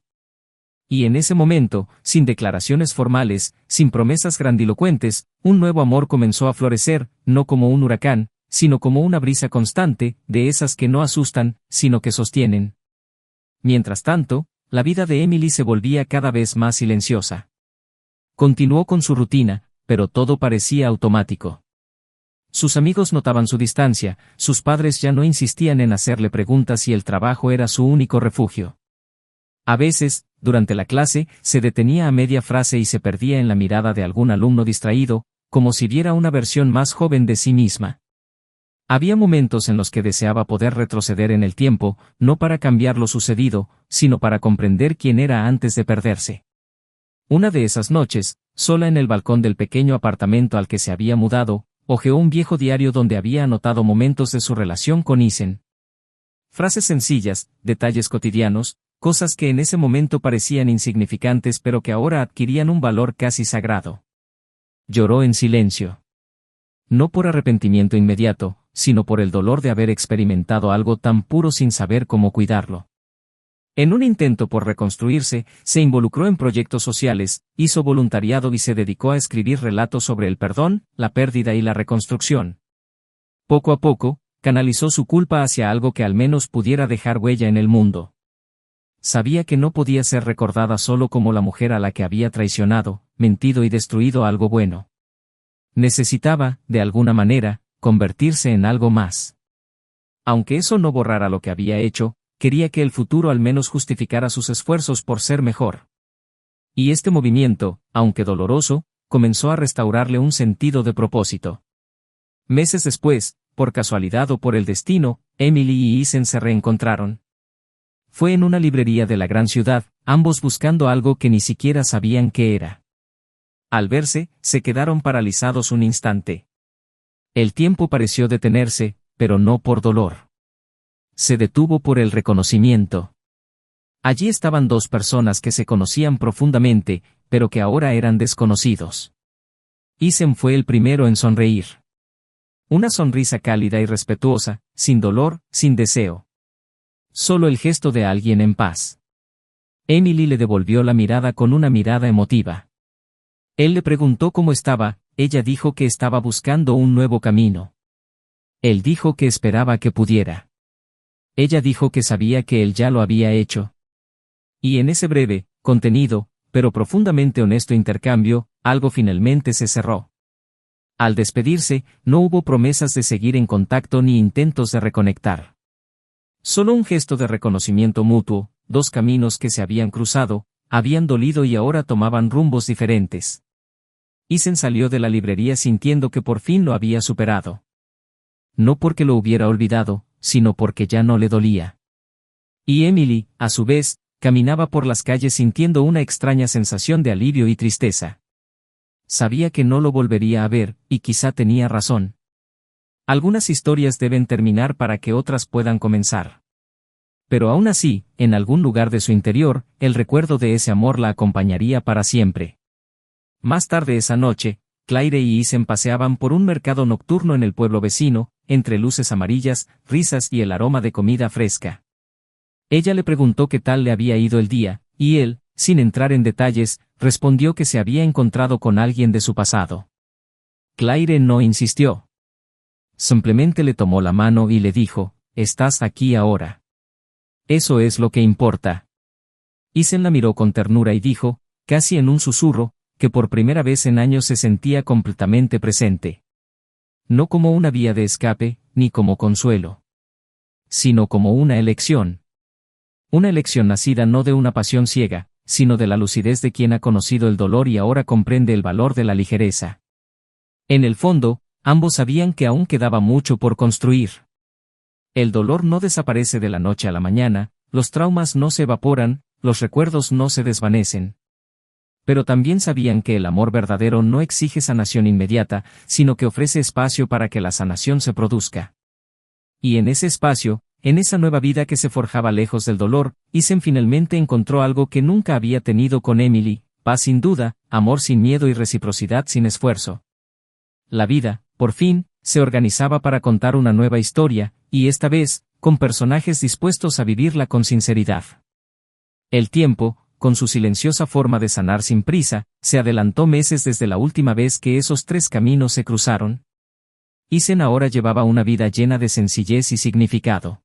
Y en ese momento, sin declaraciones formales, sin promesas grandilocuentes, un nuevo amor comenzó a florecer, no como un huracán, sino como una brisa constante, de esas que no asustan, sino que sostienen. Mientras tanto, la vida de Emily se volvía cada vez más silenciosa. Continuó con su rutina, pero todo parecía automático. Sus amigos notaban su distancia, sus padres ya no insistían en hacerle preguntas y el trabajo era su único refugio. A veces, durante la clase, se detenía a media frase y se perdía en la mirada de algún alumno distraído, como si viera una versión más joven de sí misma. Había momentos en los que deseaba poder retroceder en el tiempo, no para cambiar lo sucedido, sino para comprender quién era antes de perderse. Una de esas noches, sola en el balcón del pequeño apartamento al que se había mudado, hojeó un viejo diario donde había anotado momentos de su relación con Isen. Frases sencillas, detalles cotidianos, cosas que en ese momento parecían insignificantes pero que ahora adquirían un valor casi sagrado. Lloró en silencio. No por arrepentimiento inmediato, sino por el dolor de haber experimentado algo tan puro sin saber cómo cuidarlo. En un intento por reconstruirse, se involucró en proyectos sociales, hizo voluntariado y se dedicó a escribir relatos sobre el perdón, la pérdida y la reconstrucción. Poco a poco, canalizó su culpa hacia algo que al menos pudiera dejar huella en el mundo. Sabía que no podía ser recordada solo como la mujer a la que había traicionado, mentido y destruido algo bueno. Necesitaba, de alguna manera, convertirse en algo más. Aunque eso no borrara lo que había hecho, quería que el futuro al menos justificara sus esfuerzos por ser mejor. Y este movimiento, aunque doloroso, comenzó a restaurarle un sentido de propósito. Meses después, por casualidad o por el destino, Emily y Isen se reencontraron. Fue en una librería de la gran ciudad, ambos buscando algo que ni siquiera sabían qué era. Al verse, se quedaron paralizados un instante. El tiempo pareció detenerse, pero no por dolor. Se detuvo por el reconocimiento. Allí estaban dos personas que se conocían profundamente, pero que ahora eran desconocidos. Isen fue el primero en sonreír. Una sonrisa cálida y respetuosa, sin dolor, sin deseo. Solo el gesto de alguien en paz. Emily le devolvió la mirada con una mirada emotiva. Él le preguntó cómo estaba, ella dijo que estaba buscando un nuevo camino. Él dijo que esperaba que pudiera. Ella dijo que sabía que él ya lo había hecho. Y en ese breve, contenido, pero profundamente honesto intercambio, algo finalmente se cerró. Al despedirse, no hubo promesas de seguir en contacto ni intentos de reconectar. Solo un gesto de reconocimiento mutuo, dos caminos que se habían cruzado, habían dolido y ahora tomaban rumbos diferentes. Isen salió de la librería sintiendo que por fin lo había superado. No porque lo hubiera olvidado, sino porque ya no le dolía. Y Emily, a su vez, caminaba por las calles sintiendo una extraña sensación de alivio y tristeza. Sabía que no lo volvería a ver, y quizá tenía razón. Algunas historias deben terminar para que otras puedan comenzar. Pero aún así, en algún lugar de su interior, el recuerdo de ese amor la acompañaría para siempre. Más tarde esa noche, Claire y Isen paseaban por un mercado nocturno en el pueblo vecino, entre luces amarillas, risas y el aroma de comida fresca. Ella le preguntó qué tal le había ido el día, y él, sin entrar en detalles, respondió que se había encontrado con alguien de su pasado. Claire no insistió. Simplemente le tomó la mano y le dijo, «Estás aquí ahora. Eso es lo que importa». Isen la miró con ternura y dijo, casi en un susurro, que por primera vez en años se sentía completamente presente. No como una vía de escape, ni como consuelo, sino como una elección. Una elección nacida no de una pasión ciega, sino de la lucidez de quien ha conocido el dolor y ahora comprende el valor de la ligereza. En el fondo, ambos sabían que aún quedaba mucho por construir. El dolor no desaparece de la noche a la mañana, los traumas no se evaporan, los recuerdos no se desvanecen. Pero también sabían que el amor verdadero no exige sanación inmediata, sino que ofrece espacio para que la sanación se produzca. Y en ese espacio, en esa nueva vida que se forjaba lejos del dolor, Isen finalmente encontró algo que nunca había tenido con Emily, paz sin duda, amor sin miedo y reciprocidad sin esfuerzo. La vida, por fin, se organizaba para contar una nueva historia, y esta vez, con personajes dispuestos a vivirla con sinceridad. El tiempo, con su silenciosa forma de sanar sin prisa, se adelantó meses desde la última vez que esos tres caminos se cruzaron. Isen ahora llevaba una vida llena de sencillez y significado.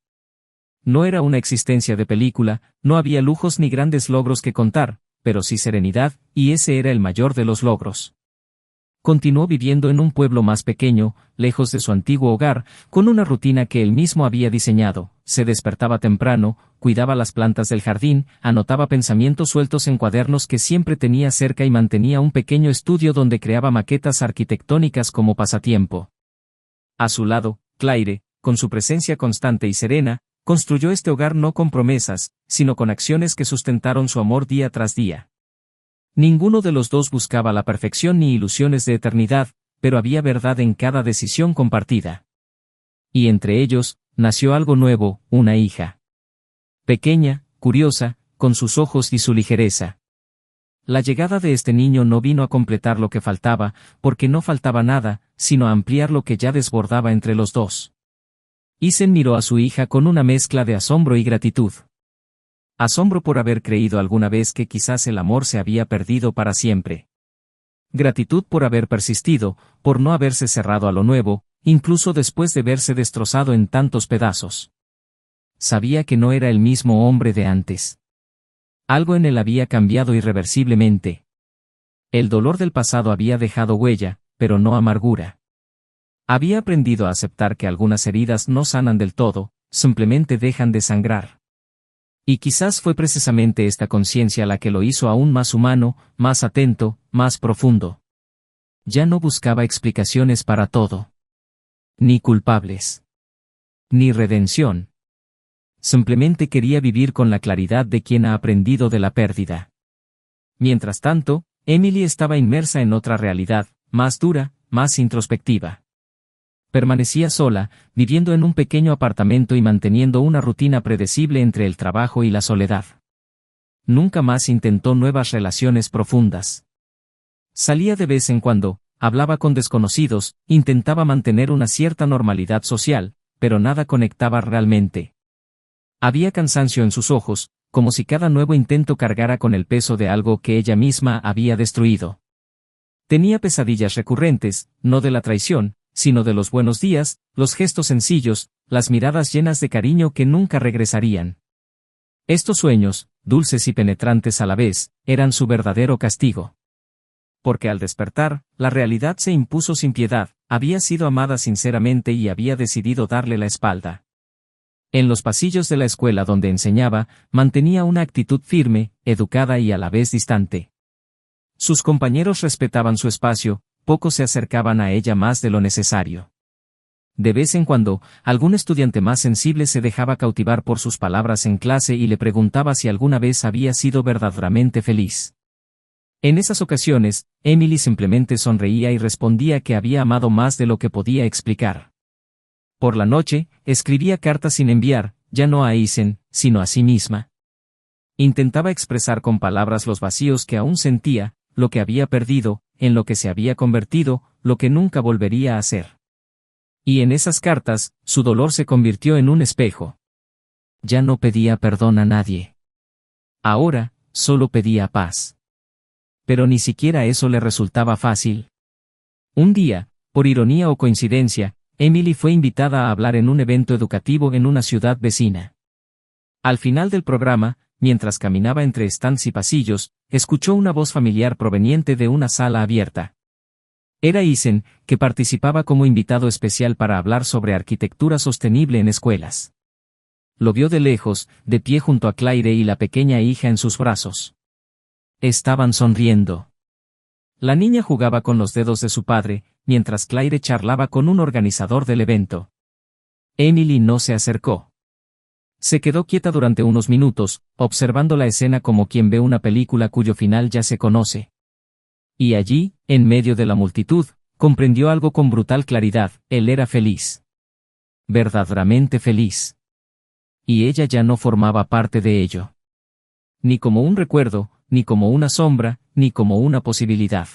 No era una existencia de película, no había lujos ni grandes logros que contar, pero sí serenidad, y ese era el mayor de los logros. Continuó viviendo en un pueblo más pequeño, lejos de su antiguo hogar, con una rutina que él mismo había diseñado. Se despertaba temprano, cuidaba las plantas del jardín, anotaba pensamientos sueltos en cuadernos que siempre tenía cerca y mantenía un pequeño estudio donde creaba maquetas arquitectónicas como pasatiempo. A su lado, Claire, con su presencia constante y serena, construyó este hogar no con promesas, sino con acciones que sustentaron su amor día tras día. Ninguno de los dos buscaba la perfección ni ilusiones de eternidad, pero había verdad en cada decisión compartida. Y entre ellos, nació algo nuevo, una hija. Pequeña, curiosa, con sus ojos y su ligereza. La llegada de este niño no vino a completar lo que faltaba, porque no faltaba nada, sino a ampliar lo que ya desbordaba entre los dos. Isen miró a su hija con una mezcla de asombro y gratitud. Asombro por haber creído alguna vez que quizás el amor se había perdido para siempre. Gratitud por haber persistido, por no haberse cerrado a lo nuevo, incluso después de verse destrozado en tantos pedazos. Sabía que no era el mismo hombre de antes. Algo en él había cambiado irreversiblemente. El dolor del pasado había dejado huella, pero no amargura. Había aprendido a aceptar que algunas heridas no sanan del todo, simplemente dejan de sangrar. Y quizás fue precisamente esta conciencia la que lo hizo aún más humano, más atento, más profundo. Ya no buscaba explicaciones para todo. Ni culpables. Ni redención. Simplemente quería vivir con la claridad de quien ha aprendido de la pérdida. Mientras tanto, Emily estaba inmersa en otra realidad, más dura, más introspectiva. Permanecía sola, viviendo en un pequeño apartamento y manteniendo una rutina predecible entre el trabajo y la soledad. Nunca más intentó nuevas relaciones profundas. Salía de vez en cuando, hablaba con desconocidos, intentaba mantener una cierta normalidad social, pero nada conectaba realmente. Había cansancio en sus ojos, como si cada nuevo intento cargara con el peso de algo que ella misma había destruido. Tenía pesadillas recurrentes, no de la traición, sino de los buenos días, los gestos sencillos, las miradas llenas de cariño que nunca regresarían. Estos sueños, dulces y penetrantes a la vez, eran su verdadero castigo. Porque al despertar, la realidad se impuso sin piedad, había sido amada sinceramente y había decidido darle la espalda. En los pasillos de la escuela donde enseñaba, mantenía una actitud firme, educada y a la vez distante. Sus compañeros respetaban su espacio, pocos se acercaban a ella más de lo necesario. De vez en cuando, algún estudiante más sensible se dejaba cautivar por sus palabras en clase y le preguntaba si alguna vez había sido verdaderamente feliz. En esas ocasiones, Emily simplemente sonreía y respondía que había amado más de lo que podía explicar. Por la noche, escribía cartas sin enviar, ya no a Eisen, sino a sí misma. Intentaba expresar con palabras los vacíos que aún sentía, lo que había perdido, en lo que se había convertido, lo que nunca volvería a ser. Y en esas cartas, su dolor se convirtió en un espejo. Ya no pedía perdón a nadie. Ahora, solo pedía paz. Pero ni siquiera eso le resultaba fácil. Un día, por ironía o coincidencia, Emily fue invitada a hablar en un evento educativo en una ciudad vecina. Al final del programa, mientras caminaba entre stands y pasillos, escuchó una voz familiar proveniente de una sala abierta. Era Eisen, que participaba como invitado especial para hablar sobre arquitectura sostenible en escuelas. Lo vio de lejos, de pie junto a Claire y la pequeña hija en sus brazos. Estaban sonriendo. La niña jugaba con los dedos de su padre, mientras Claire charlaba con un organizador del evento. Emily no se acercó. Se quedó quieta durante unos minutos, observando la escena como quien ve una película cuyo final ya se conoce. Y allí, en medio de la multitud, comprendió algo con brutal claridad: él era feliz. Verdaderamente feliz. Y ella ya no formaba parte de ello. Ni como un recuerdo, ni como una sombra, ni como una posibilidad.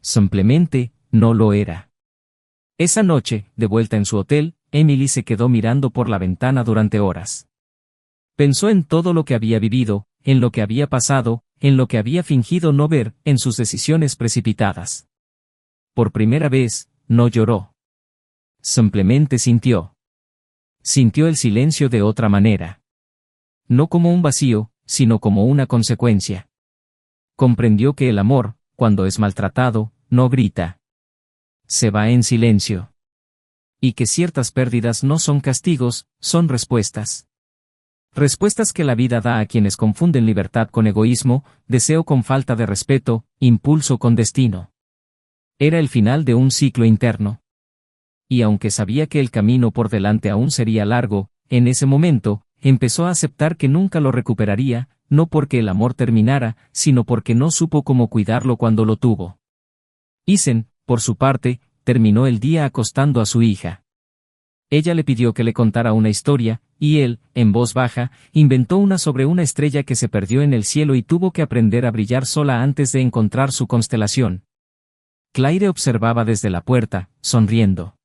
Simplemente, no lo era. Esa noche, de vuelta en su hotel, Emily se quedó mirando por la ventana durante horas. Pensó en todo lo que había vivido, en lo que había pasado, en lo que había fingido no ver, en sus decisiones precipitadas. Por primera vez, no lloró. Simplemente sintió. Sintió el silencio de otra manera. No como un vacío, sino como una consecuencia. Comprendió que el amor, cuando es maltratado, no grita. Se va en silencio. Y que ciertas pérdidas no son castigos, son respuestas. Respuestas que la vida da a quienes confunden libertad con egoísmo, deseo con falta de respeto, impulso con destino. Era el final de un ciclo interno. Y aunque sabía que el camino por delante aún sería largo, en ese momento, empezó a aceptar que nunca lo recuperaría, no porque el amor terminara, sino porque no supo cómo cuidarlo cuando lo tuvo. Eisen, por su parte, terminó el día acostando a su hija. Ella le pidió que le contara una historia, y él, en voz baja, inventó una sobre una estrella que se perdió en el cielo y tuvo que aprender a brillar sola antes de encontrar su constelación. Claire observaba desde la puerta, sonriendo.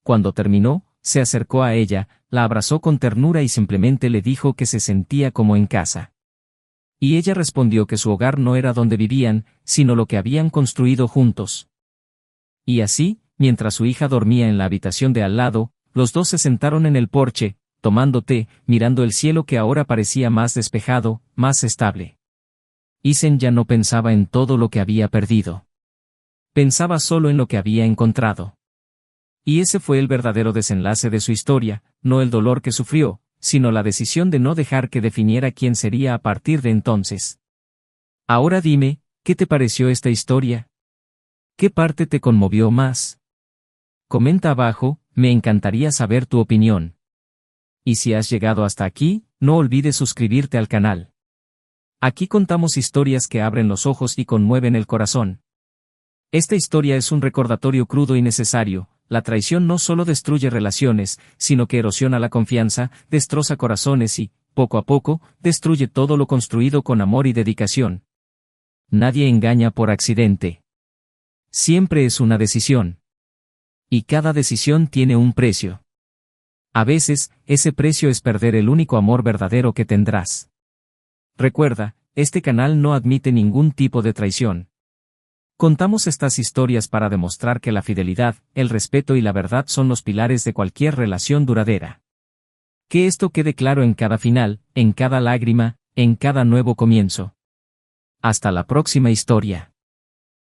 Cuando terminó, se acercó a ella, la abrazó con ternura y simplemente le dijo que se sentía como en casa. Y ella respondió que su hogar no era donde vivían, sino lo que habían construido juntos. Y así, mientras su hija dormía en la habitación de al lado, los dos se sentaron en el porche, tomando té, mirando el cielo que ahora parecía más despejado, más estable. Eisen ya no pensaba en todo lo que había perdido. Pensaba solo en lo que había encontrado. Y ese fue el verdadero desenlace de su historia, no el dolor que sufrió, sino la decisión de no dejar que definiera quién sería a partir de entonces. Ahora dime, ¿qué te pareció esta historia? ¿Qué parte te conmovió más? Comenta abajo, me encantaría saber tu opinión. Y si has llegado hasta aquí, no olvides suscribirte al canal. Aquí contamos historias que abren los ojos y conmueven el corazón. Esta historia es un recordatorio crudo y necesario: la traición no solo destruye relaciones, sino que erosiona la confianza, destroza corazones y, poco a poco, destruye todo lo construido con amor y dedicación. Nadie engaña por accidente. Siempre es una decisión. Y cada decisión tiene un precio. A veces, ese precio es perder el único amor verdadero que tendrás. Recuerda, este canal no admite ningún tipo de traición. Contamos estas historias para demostrar que la fidelidad, el respeto y la verdad son los pilares de cualquier relación duradera. Que esto quede claro en cada final, en cada lágrima, en cada nuevo comienzo. Hasta la próxima historia.